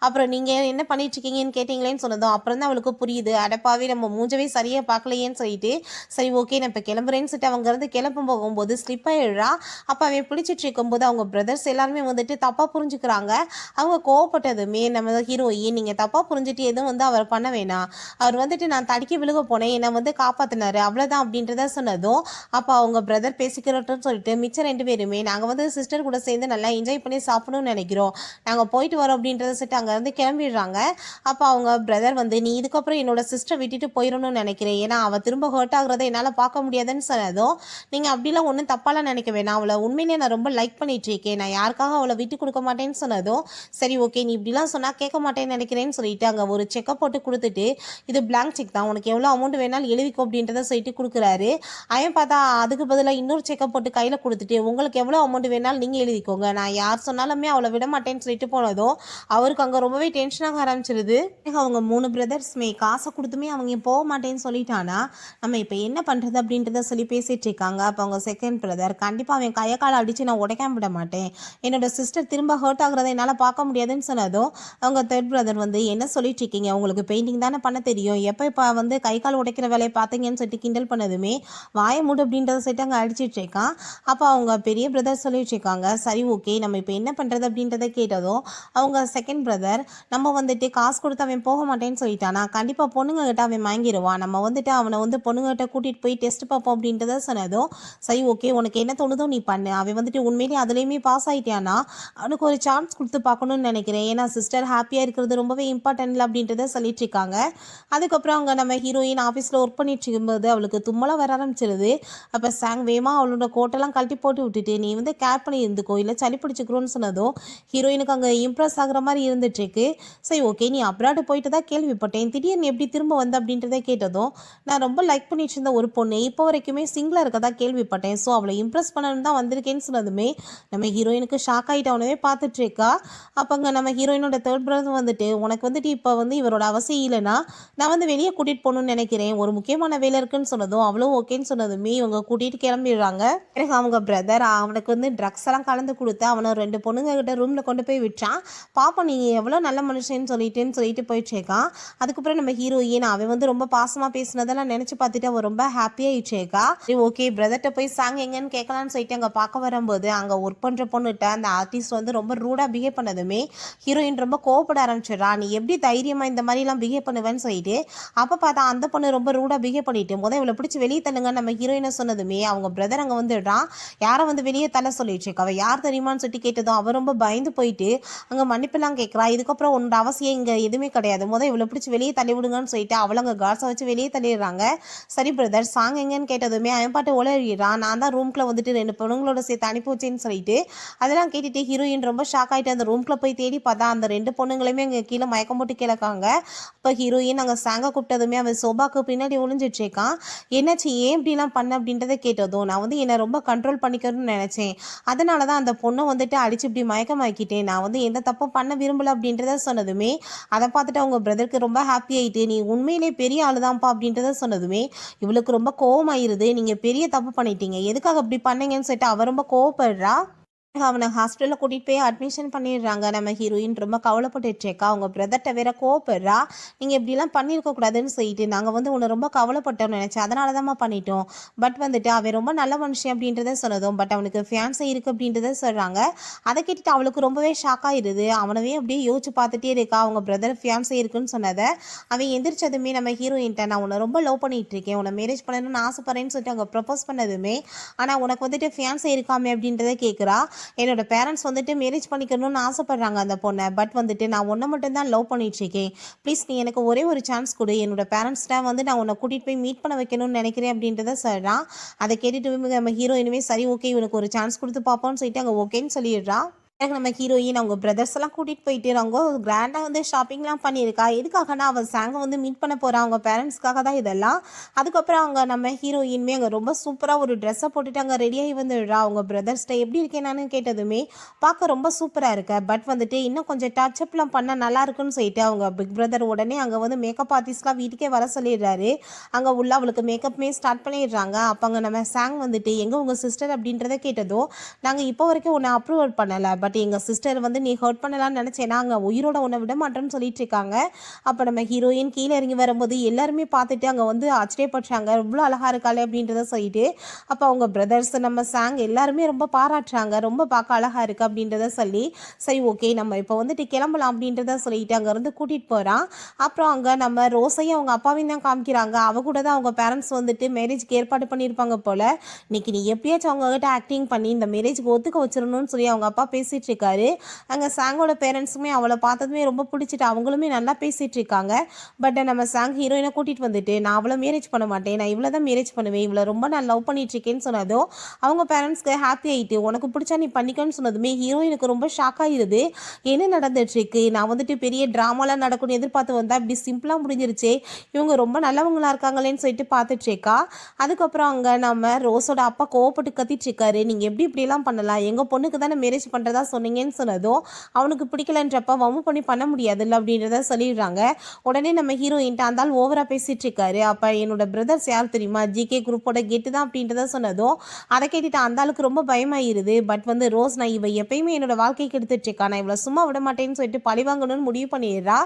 அப்புறம் நீங்கள் என்ன பண்ணிட்டு இருக்கீங்கன்னு கேட்டிங்களேன்னு சொன்னதும் அப்புறம் தான் அவளுக்கு புரியுது, அடப்பாவே நம்ம மூஞ்சவே சரியாக பார்க்கலையேன்னு சொல்லிட்டு சரி ஓகே நான் இப்போ கிளம்புறேன்னு சொல்லிட்டு அவங்க இருந்து கிளம்பும் போகும்போது ஸ்லிப் ஆகிடுறா. அப்போ அவன் பிடிச்சிட்டு இருக்கும்போது அவங்க பிரதர்ஸ் எல்லாருமே வந்துட்டு தப்பாக புரிஞ்சுக்கிறாங்க. அவங்க கோவப்பட்டதுமே நம்ம ஹீரோயின் நீங்கள் தப்பாக புரிஞ்சுட்டு எதுவும் வந்து அவர் பண்ண வேணாம், அவர் வந்துட்டு நான் தடுக்கி விழுக போனேன், என்னை வந்து காப்பாற்றினாரு அவ்வளோதான் அப்படின்றத சொன்னதும் அப்போ அவங்க பிரதர் பேசிக்கிறோன்னு சொல்லிட்டு மிச்சம் 2 பேருமே நாங்கள் வந்து சிஸ்டர் கூட சேர்ந்து நல்லா என்ஜாய் பண்ணி சாப்பிடணும்னு நினைக்கிறோம், நாங்கள் போயிட்டு வரோம் அப்படின்றத சொல்லிட்டு அங்கே இருந்து கிளம்பிடுறாங்க. அப்போ அவங்க பிரதர் வந்து நீ இதுக்கப்புறம் என்னோட சிஸ்டர் விட்டுட்டு போயிடணும்னு நினைக்கிறேன், ஏன்னா அவள் திரும்ப ஹர்ட் ஆகுறத என்னால் பார்க்க முடியாதுன்னு சொன்னதும் நீங்கள் அப்படிலாம் ஒன்றும் தப்பாலாம் நினைக்க வேணாம், அவளை உண்மையிலே நான் ரொம்ப லைக் பண்ணிட்டு இருக்கேன், நான் யாருக்காக அவளை விட்டு கொடுக்க மாட்டேன்னு சொன்னதும் சரி ஓகே நீ இப்படிலாம் சொன்னால் கேட்க மாட்டேன்னு நினைக்கிறேன்னு சொல்லிட்டு அங்கே ஒரு செக்கப் போட்டு கொடுத்துட்டு இது பிளாங்க் செக் தான், உனக்கு எவ்வளோ அமௌண்ட் வேணாலும் எழுதிக்கோ அப்படின்றத சொல்லிட்டு கொடுக்குறாரு. அவன் பார்த்தா அதுக்கு பதிலாக இன்னொரு செக்கப் போட்டு கையில் கொடுத்துட்டு உங்களுக்கு எவ்வளோ அமௌண்ட் வேணாலும் நீங்கள் எழுதிக்கோங்க, நான் யார் சொன்னாலுமே அவளை விட மாட்டேன்னு சொல்லிட்டு போனதும் அவருக்கு அங்கே ரொம்பவே டென்ஷனாக ஆரம்பிச்சிருது. அவங்க 3 பிரதர்ஸ்மே காசை கொடுத்துமே அவங்க போக மாட்டேன்னு சொல்லிட்டானா நம்ம இப்போ என்ன பண்ணுறது அப்படின்றத சொல்லி பேசிகிட்டு இருக்காங்க. அப்போ அவங்க செகண்ட் பிரதர் கண்டிப்பாக அவன் கையை காலை அடித்து நான் உடைக்காம விட மாட்டேன், என்னோட சிஸ்டர் திரும்ப ஹர்ட் ஆகுறதை என்னால் பார்க்க முடியாதுன்னு சொன்னதும் அவங்க தேர்ட் பிரதர் வந்து என்ன சொல்லிட்டு இருக்கீங்க, உங்களுக்கு பெயிண்டிங் தானே பண்ண தெரியும், இப்போ வந்து கை கால் உடைக்கிற வேலையை பார்த்தீங்கன்னு சொல்லிட்டு கிண்டல் பண்ணதுமே வாய மூடு அப்படின்றத சொல்லிட்டு அங்கே அடிச்சிட்டு இருக்கான். அப்போ அவங்க பெரிய பிரதர் சொல்லிட்டு இருக்காங்க சரி ஓகே நம்ம இப்போ என்ன பண்ணுறது அப்படின்றத கேட்டதும் அவங்க செகண்ட் பிரதர் நம்ம வந்துட்டு காசு கொடுத்து அவன் போக மாட்டேன்னு சொல்லிட்டானா கண்டிப்பாக பொண்ணுங்ககிட்ட அவன் வாங்கிடுவான், நம்ம வந்துட்டு அவனை வந்து பொண்ணுங்கிட்ட கூட்டிகிட்டு போய் டெஸ்ட் பார்ப்போம் அப்படின்றத சொன்னதும் சரி ஓகே உனக்கு என்ன தோணுதோ நீ பண்ணு, அவன் வந்துட்டு உண்மையிலேயே அதுலேயுமே பாஸ் ஆகிட்டானா அவனுக்கு ஒரு சான்ஸ் கொடுத்து பார்க்கணும்னு நினைக்கிறேன், ஏன்னா சிஸ்டர் ஹாப்பி ஹாப்பியாக இருக்கிறது ரொம்பவே இம்பார்ட்டன்ட்ல அப்படின்றத சொல்லிட்டு இருக்காங்க. அதுக்கப்புறம் அங்கே நம்ம ஹீரோயின் ஆஃபீஸில் ஒர்க் பண்ணிட்டு இருக்கும்போது அவளுக்கு தும்மலாம் வர ஆரம்பிச்சிருது. அப்போ சாங் வேமா அவளோட கோட்டெல்லாம் கழட்டி போட்டு விட்டுட்டு நீ வந்து கேர் பண்ணி இருந்துக்கோ இல்லை சளி பிடிச்சிக்கிறோன்னு சொன்னதும் ஹீரோயினுக்கு அங்கே இம்ப்ரெஸ் ஆகுற மாதிரி இருந்துட்டுருக்கு. சரி ஓகே நீ அப்ராடு போயிட்டு தான் கேள்விப்பட்டேன், திடீர்னு எப்படி திரும்ப வந்த அப்படின்றத கேட்டதும் நான் ரொம்ப லைக் பண்ணிட்டு இருந்த ஒரு பொண்ணு இப்போ வரைக்குமே சிங்கிளாக இருக்கதா கேள்விப்பட்டேன், ஸோ அவளை இம்ப்ரெஸ் பண்ணணும்னு தான் வந்திருக்கேன்னு சொன்னதுமே நம்ம ஹீரோயினுக்கு ஷாக் ஆகிட்டு அவனவே பார்த்துட்டு இருக்கா. அப்போ அங்கே நம்ம ஹீரோயினோட தேர்ட் பிரதர் வந்துட்டு உனக்கு வந்துட்டு இப்போ வந்து இவரோட அவசியம் இல்லைன்னா நான் வந்து வெளியே கூட்டிகிட்டு போகணும்னு நினைக்கிறேன், ஒரு முக்கியமான வேலை இருக்குன்னு சொன்னதும் அவளும் ஓகேன்னு சொன்னதுமே இவங்க கூட்டிகிட்டு கிளம்பிடுறாங்க. பிறகு அவங்க பிரதர் அவனுக்கு வந்து ட்ரக்ஸ் எல்லாம் கலந்து கொடுத்து அவனை 2 பொண்ணுங்க கிட்ட ரூமில் கொண்டு போய் விட்டான். பாப்போம் நீங்கள் எவ்வளோ நல்ல மனுஷன்னு சொல்லிட்டு போயிடுச்சேக்கா. அதுக்கப்புறம் நம்ம ஹீரோயின் அவன் வந்து ரொம்ப பாசமாக பேசினதெல்லாம் நினச்சி பார்த்துட்டு அவன் ரொம்ப ஹாப்பியாகிடுச்சேக்கா. சரி ஓகே பிரதர்கிட்ட போய் சாங் எங்கன்னு கேட்கலான்னு சொல்லிட்டு அங்கே பார்க்க வரும்போது அங்கே ஒர்க் பண்ணுற பொண்ணுகிட்ட அந்த ஆர்டிஸ்ட் வந்து ரொம்ப ரூடாக பிஹேவ் பண்ணதுமே ஹீரோயின் ரொம்ப கோவப்பட ஆரம்பிச்சிடறா. நீ எப்படி தைரியமாக இந்த மாதிரிலாம் பிஹேவ் பண்ணுவேன்னு சொல்லிட்டு அப்போ பார்த்தா அந்த பொண்ணு ரொம்ப ரூடாக பிஹேவ் பண்ணிட்டு இவளை பிடிச்சி வெளியே தள்ளுங்க நம்ம ஹீரோயினை சொன்னதுமே அவங்க பிரதர் அங்கே வந்துடுறான். யாரை வந்து வெளியே தள்ள சொல்லிடுச்சு அவள் யார் தெரியுமான்னு சொல்லிட்டு கேட்டதும் அவள் ரொம்ப பயந்து போயிட்டு அங்கே மன்னிப்பெல்லாம் கேட்குறா. இதுக்கப்புறம் உன்னோட அவசியம் இங்கே எதுவுமே கிடையாது, இவளை பிடிச்சி வெளியே தள்ளி விடுங்கன்னு சொல்லிட்டு அவளை அங்கே காசை வச்சு வெளியே தள்ளிடுறாங்க. சரி பிரதர் சாங் எங்கன்னு கேட்டதுமே அவன் பாட்டு உளறிடுறான். நான் தான் ரூம்குள்ளே வந்துட்டு 2 பொண்ணுங்களோட சேர்த்து அனுப்பி வச்சேன்னு சொல்லிட்டு அதெல்லாம் கேட்டுட்டு ஹீரோயின் ரொம்ப ஷாக் ஆகிட்டு அந்த ரூம்குள்ளே போய் தேடி பார்த்தா அந்த 2 பொண்ணுங்களுமே அங்கே கீழே மயக்கம் போட்டு கிடக்காங்க. இப்போ ஹீரோயின் அங்கே சாங்கை கூப்பிட்டதுமே அவன் சோபாக்கு பின்னாடி ஒளிஞ்சிட்டு இருக்கான். என்னாச்சு ஏன் இப்படிலாம் பண்ண அப்படின்றத கேட்டதும் நான் வந்து என்னை ரொம்ப கண்ட்ரோல் பண்ணிக்கணும்னு நினச்சேன், அதனால தான் அந்த பொண்ணை வந்துட்டு அடிச்சு இப்படி மயக்கமாக்கிட்டேன், நான் வந்து எந்த தப்பும் பண்ண விரும்பல அப்படின்றத சொன்னதுமே அதை பார்த்துட்டு அவங்க பிரதருக்கு ரொம்ப ஹாப்பி ஆகிட்டு நீ உண்மையிலே பெரிய ஆளுதான்ப்பா அப்படின்றத சொன்னதுமே இவளுக்கு ரொம்ப கோவமாயிருது. நீங்கள் பெரிய தப்பு பண்ணிட்டீங்க, எதுக்காக அப்படி பண்ணீங்கன்னு சொல்லிட்டு அவ ரொம்ப கோவப்படுறா. அவனை ஹாஸ்பிட்டலில் கூட்டிகிட்டு போய் அட்மிஷன் பண்ணிடுறாங்க. நம்ம ஹீரோயின் ரொம்ப கவலைப்பட்டுருக்கா. அவங்க பிரதர்கிட்ட வேற கோவப்படுறா. நீங்கள் இப்படிலாம் பண்ணியிருக்கக்கூடாதுன்னு சொல்லிட்டு நாங்கள் வந்து உன்னை ரொம்ப கவலைப்பட்டோம்னு நினச்சேன், அதனால தான் பண்ணிட்டோம். பட் வந்துட்டு அவன் ரொம்ப நல்ல மனுஷன் அப்படின்றத சொன்னதும் பட் அவனுக்கு ஃபியான்ஸே இருக்குது அப்படின்றத சொல்கிறாங்க. அதை கேட்டுட்டு அவளுக்கு ரொம்பவே ஷாக் ஆகிடுது. அவனவே அப்படியே யோசிச்சு பார்த்துட்டே இருக்கா. அவங்க பிரதர் ஃபியான்ஸே இருக்குன்னு சொன்னதை அவன் எந்திரிச்சதுமே நம்ம ஹீரோயின்ட்ட நான் உன்னை ரொம்ப லவ் பண்ணிட்டு இருக்கேன், உன்னை மேரேஜ் பண்ணணும்னு ஆசைப்படுறேன்னு சொல்லிட்டு அவங்க ப்ரப்போஸ் பண்ணதுமே ஆனால் உனக்கு வந்துட்டு ஃபியான்ஸே இருக்காமே அப்படின்றத கேட்குறா. என்னோட பேரண்ட்ஸ் வந்துட்டு மேரேஜ் பண்ணிக்கணும்னு ஆசைப்படுறாங்க அந்த பொண்ணை, பட் வந்துட்டு நான் ஒன்றை மட்டும்தான் லவ் பண்ணிட்டுருக்கேன், ப்ளீஸ் நீ எனக்கு ஒரே ஒரு சான்ஸ் கொடு, என்னோட பேரண்ட்ஸ்ட வந்து நான் உன்னை கூட்டிகிட்டு போய் மீட் பண்ண வைக்கணும்னு நினைக்கிறேன் அப்படின்றத சொல்கிறான். அதை கேட்டுட்டு நம்ம ஹீரோயினுமே சரி ஓகே இவனுக்கு ஒரு சான்ஸ் கொடுத்து பார்ப்போம்னு சொல்லிட்டு அங்கே ஓகேன்னு சொல்லிடுறா. நம்ம ஹீரோயின் அவங்க பிரதர்ஸ் எல்லாம் கூட்டிகிட்டு போயிட்டு அவங்க கிராண்டாக வந்து ஷாப்பிங்லாம் பண்ணியிருக்கா. எதுக்காகனா அவள் சாங்கை வந்து மீட் பண்ண போகிறா, அவங்க பேரண்ட்ஸ்க்காக தான் இதெல்லாம். அதுக்கப்புறம் அவங்க நம்ம ஹீரோயின்மே அங்கே ரொம்ப சூப்பராக ஒரு ட்ரெஸ்ஸை போட்டுட்டு அங்கே ரெடியாகி வந்துடுறா. அவங்க பிரதர்ஸ்கிட்ட எப்படி இருக்கேன் நான் கேட்டதுமே பார்க்க ரொம்ப சூப்பராக இருக்க, பட் வந்துட்டு இன்னும் கொஞ்சம் டச்சப்லாம் பண்ணால் நல்லா இருக்குன்னு சொல்லிட்டு அவங்க பிக் பிரதர் உடனே அங்கே வந்து மேக்கப் ஆர்டிஸ்ட்லாம் வீட்டுக்கே வர சொல்லிடுறாரு. அங்கே உள்ள அவளுக்கு மேக்கப்மே ஸ்டார்ட் பண்ணிடுறாங்க. அப்போ அங்கே நம்ம சாங் வந்துட்டு எங்கே உங்கள் சிஸ்டர் அப்படின்றத கேட்டதோ நாங்கள் இப்போ வரைக்கும் ஒன்று அப்ரூவல் பண்ணலை, பட் எங்கள் சிஸ்டர் வந்து நீ ஹர்ட் பண்ணலான்னு நினச்சேன்னா அங்கே உயிரோட உன்னை விட மாட்டேன்னு சொல்லிட்டு இருக்காங்க. அப்போ நம்ம ஹீரோயின் கீழே இறங்கி வரும்போது எல்லாருமே பார்த்துட்டு அங்கே வந்து ஆச்சரியப்படுறாங்க, இவ்வளோ அழகாக இருக்காளே அப்படின்றத சொல்லிட்டு. அப்போ அவங்க பிரதர்ஸ் நம்ம சாங் எல்லாருமே ரொம்ப பாராட்டுறாங்க, ரொம்ப பார்க்க அழகாக இருக்குது அப்படின்றத சொல்லி சரி ஓகே நம்ம இப்போ வந்துட்டு கிளம்பலாம் அப்படின்றத சொல்லிட்டு அங்கேருந்து கூட்டிகிட்டு போகிறான். அப்புறம் அங்கே நம்ம ரோஸையும் அவங்க அப்பாவையும் தான் காமிக்கிறாங்க. அவ கூட தான் அவங்க பேரண்ட்ஸ் வந்துட்டு மேரேஜ்க்கு ஏற்பாடு பண்ணியிருப்பாங்க போல். இன்னைக்கு நீ எப்படியாச்சும் அவங்ககிட்ட ஆக்டிங் பண்ணி இந்த மேரேஜ்க்கு ஒத்துக்க வச்சிடணும்னு சொல்லி அவங்க அப்பா பேசிகிட்டு இருக்காரு. அங்கே சாங்கோட பேரண்ட்ஸுமே அவளை பார்த்ததுமே ரொம்ப பிடிச்சிட்டு அவங்களுமே நல்லா பேசிகிட்டு இருக்காங்க. பட் நம்ம சாங் ஹீரோயினை கூட்டிகிட்டு வந்துட்டு நான் அவளை மேரேஜ் பண்ண மாட்டேன், நான் இவ்வளோ தான் மேரேஜ் பண்ணுவேன், இவ்வளோ ரொம்ப நான் லவ் பண்ணிட்டுருக்கேன்னு சொன்னதோ அவங்க பேரண்ட்ஸ்க்கு ஹாப்பி ஆகிட்டு உனக்கு பிடிச்சா நீ பண்ணிக்கன்னு சொன்னதுமே ஹீரோயினுக்கு ரொம்ப ஷாக் ஆகிடுது. என்ன நடந்துட்டுருக்கு, நான் வந்துட்டு பெரிய ட்ராமாலாம் நடக்கும்னு எதிர்பார்த்து வந்தால் இப்படி சிம்பிளாக முடிஞ்சிருச்சே, இவங்க ரொம்ப நல்லவங்களா இருக்காங்களேன்னு சொல்லிட்டு பார்த்துட்ருக்கா. அதுக்கப்புறம் அங்கே நம்ம ரோஸோட அப்பா கோவப்பட்டு கத்திட்டு இருக்காரு, நீங்கள் எப்படி இப்படிலாம் பண்ணலாம், எங்கள் பொண்ணுக்கு தானே மேரேஜ் பண்ணுறதா சொன்னீங்கன்னு சொன்னதும் அவனுக்கு பிடிக்கலன்றப்ப வம்பு பண்ண முடியாதுல்ல அப்படின்றத சொல்லிடுறாங்க. உடனே நம்ம ஹீரோயின்ட்ட அந்த ஆள் ஓவராக பேசிட்டு இருக்காரு. அப்போ என்னோட பிரதர்ஸ் யார் தெரியுமா, ஜிகே குரூப்போட கெட்டு தான் அப்படின்றத சொன்னதும் அதை கேட்டுட்டு அந்த ஆளுக்கு ரொம்ப பயமாயிருது. பட் வந்து ரோஸ் நான் இவ எப்பயுமே என்னோட வாழ்க்கைக்கு எடுத்துட்டு இருக்கா, நான் இவ்வளோ சும்மா விட மாட்டேன்னு சொல்லிட்டு பழி வாங்கணும்னு முடிவு பண்ணிடுறா.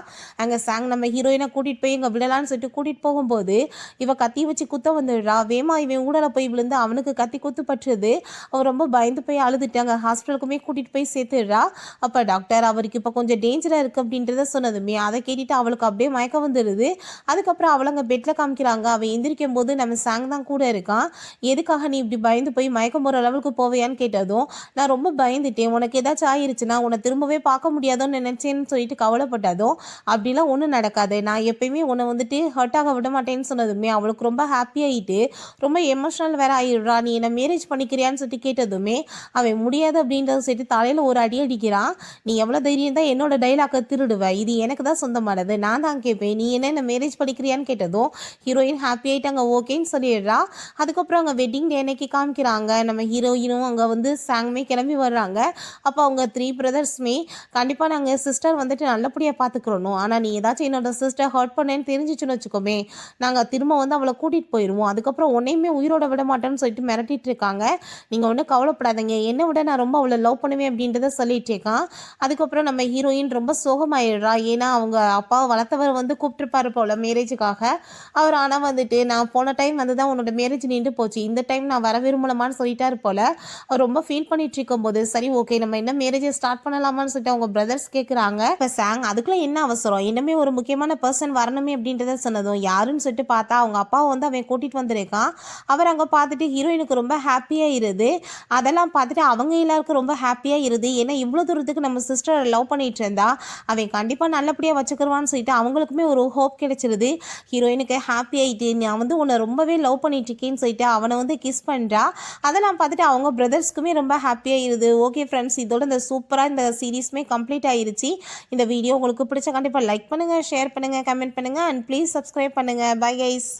அங்கே சாங் நம்ம ஹீரோயினை கூட்டிகிட்டு போய் இங்கே விடலான்னு சொல்லிட்டு கூட்டிகிட்டு போகும்போது இவ கத்தி வச்சு குத்த வந்துடுறா. வேமா இவன் ஊடலை போய் விழுந்து அவனுக்கு கத்தி குத்து பற்றுது. அவன் ரொம்ப பயந்து போய் அழுதுட்டு அங்கே ஹாஸ்பிட்டலுக்குமே கூட்டிகிட்டு போய் சேர்த்துடுறா. அப்போ டாக்டர் அவருக்கு இப்போ கொஞ்சம் டேஞ்சராக இருக்குது அப்படின்றத சொன்னதுமே அதை கேட்டுட்டு அவளுக்கு அப்படியே மயக்கம் வந்துடுது. அதுக்கப்புறம் அவளை அங்கே பெட்டில் காமிக்கிறாங்க. அவன் எந்திரிக்கும் போது நம்ம சாங் தான் கூட இருக்கான். எதுக்காக நீ இப்படி பயந்து போய் மயக்கம் போகிற லெவலுக்கு போவையான்னு கேட்டதும் நான் ரொம்ப பயந்துட்டேன், உனக்கு ஏதாச்சும் ஆயிருச்சுன்னா உன்னை திரும்பவே பார்க்க முடியாதோன்னு நினச்சேன்னு சொல்லிட்டு கவலைப்பட்டதும் அப்படிலாம் ஒன்றும் நடக்காது, நான் எப்பயுமே உன்னை வந்துட்டு ஹர்ட் ஆக விட மாட்டேன்னு சொன்னதுமே அவளுக்கு ரொம்ப ஹாப்பியாகிட்டு ரொம்ப எமோஷனல் வேற ஆயிடுறா. நீ என்னை மேரேஜ் பண்ணிக்கிறியான்னு சொல்லிட்டு கேட்டதுமே அவன் முடியாது அப்படின்றத சொல்லிட்டு தலையில் ஒரு அடி அடிக்கிறான். நீ எவ்வளோ தைரியம் தான் என்னோட டைலாக்கை திருடுவ, இது எனக்கு தான் சொந்தமானது, நான் தான் கேட்பேன், நீ என்ன மேரேஜ் பண்ணிக்கிறியான்னு கேட்டதும் ஹீரோயின் ஹாப்பி ஆகிட்டு அங்கே ஓகேன்னு சொல்லிடுறா. அதுக்கப்புறம் அங்கே வெட்டிங் டே அன்னைக்கு காமிக்கிறாங்க. நம்ம ஹீரோயினும் அங்கே வந்து சாங்குமே கிளம்பி வர்றாங்க. அப்போ அவங்க 3 பிரதர்ஸுமே கண்டிப்பாக நாங்கள் சிஸ்டர் வந்துட்டு நல்லபடியாக பார்த்துக்கிறணும், ஆனால் நீ ஏதாச்சும் என்னோட சிஸ்டர் ஹர்ட் பண்ணேன்னு தெரிஞ்சிச்சுன்னு வச்சுக்கோமே நாங்கள் திரும்ப வந்து அவளை கூட்டிகிட்டு போயிடுவோம், அதுக்கப்புறம் உன்னையுமே உயிரோட விட மாட்டேன்னு சொல்லிட்டு மிரட்டிட்டு இருக்காங்க. நீங்கள் ஒன்றும் கவலைப்படாதீங்க, என்னை விட நான் ரொம்ப அவளை லவ் பண்ணுவேன் அப்படின்றத சொல்லிட்டு இருக்கான். அதுக்கப்புறம் நம்ம ஹீரோயின் ரொம்ப சோகமாயிடுறா. ஏன்னா அவங்க அப்பாவை வளர்த்தவர் வந்து கூப்பிட்டுருப்பாரு போல மேரேஜுக்காக. அவர் ஆனால் வந்துட்டு நான் போன டைம் வந்து தான் உன்னோட மேரேஜ் நின்று போச்சு, இந்த டைம் நான் வர விரும்பலமான்னு சொல்லிட்டாரு போல. அவர் ரொம்ப ஃபீல் பண்ணிட்டு இருக்கும்போது சரி ஓகே நம்ம என்ன மேரேஜை ஸ்டார்ட் பண்ணலாமான்னு சொல்லிட்டு அவங்க பிரதர்ஸ் கேட்குறாங்க. இப்போ சாங் அதுக்குள்ள என்ன அவசரம், இன்னுமே ஒரு முக்கியமான பர்சன் வரணுமே அப்படின்றத சொன்னதும் யாருன்னு சொல்லிட்டு பார்த்தா அவங்க அப்பாவை வந்து அவன் கூட்டிகிட்டு வந்திருக்கான். அவர் அங்கே பார்த்துட்டு ஹீரோயினுக்கு ரொம்ப ஹாப்பியாக இருது. அதெல்லாம் பார்த்துட்டு அவங்க எல்லாருக்கும் ரொம்ப ஹாப்பியாக இருது. ஏன்னா இவ்வளோ தூரத்துக்கு நம்ம சிஸ்டரை லவ் பண்ணிட்டு இருந்தா அவன் கண்டிப்பாக நல்லபடியாக வச்சுக்கிடுவான்னு சொல்லிட்டு அவங்களுக்குமே ஒரு ஹோப் கிடைச்சிருது. ஹீரோயினுக்கு ஹாப்பி ஆகிட்டு நான் வந்து உன்னை ரொம்பவே லவ் பண்ணிட்டு இருக்கேன்னு சொல்லிட்டு அவனை வந்து கிஸ் பண்ணுறா. அதெல்லாம் பார்த்துட்டு அவங்க பிரதர்ஸ்க்குமே ரொம்ப ஹாப்பியாக இருது. ஓகே ஃப்ரெண்ட்ஸ், இதோட இந்த சூப்பராக இந்த சீரீஸுமே கம்ப்ளீட் ஆயிருச்சு. இந்த வீடியோ உங்களுக்கு பிடிச்ச கண்டிப்பாக லைக் பண்ணுங்கள், ஷேர் பண்ணுங்கள், கமெண்ட் பண்ணுங்கள் அண்ட் ப்ளீஸ் சப்ஸ்கிரைப் பண்ணுங்கள். Bye guys.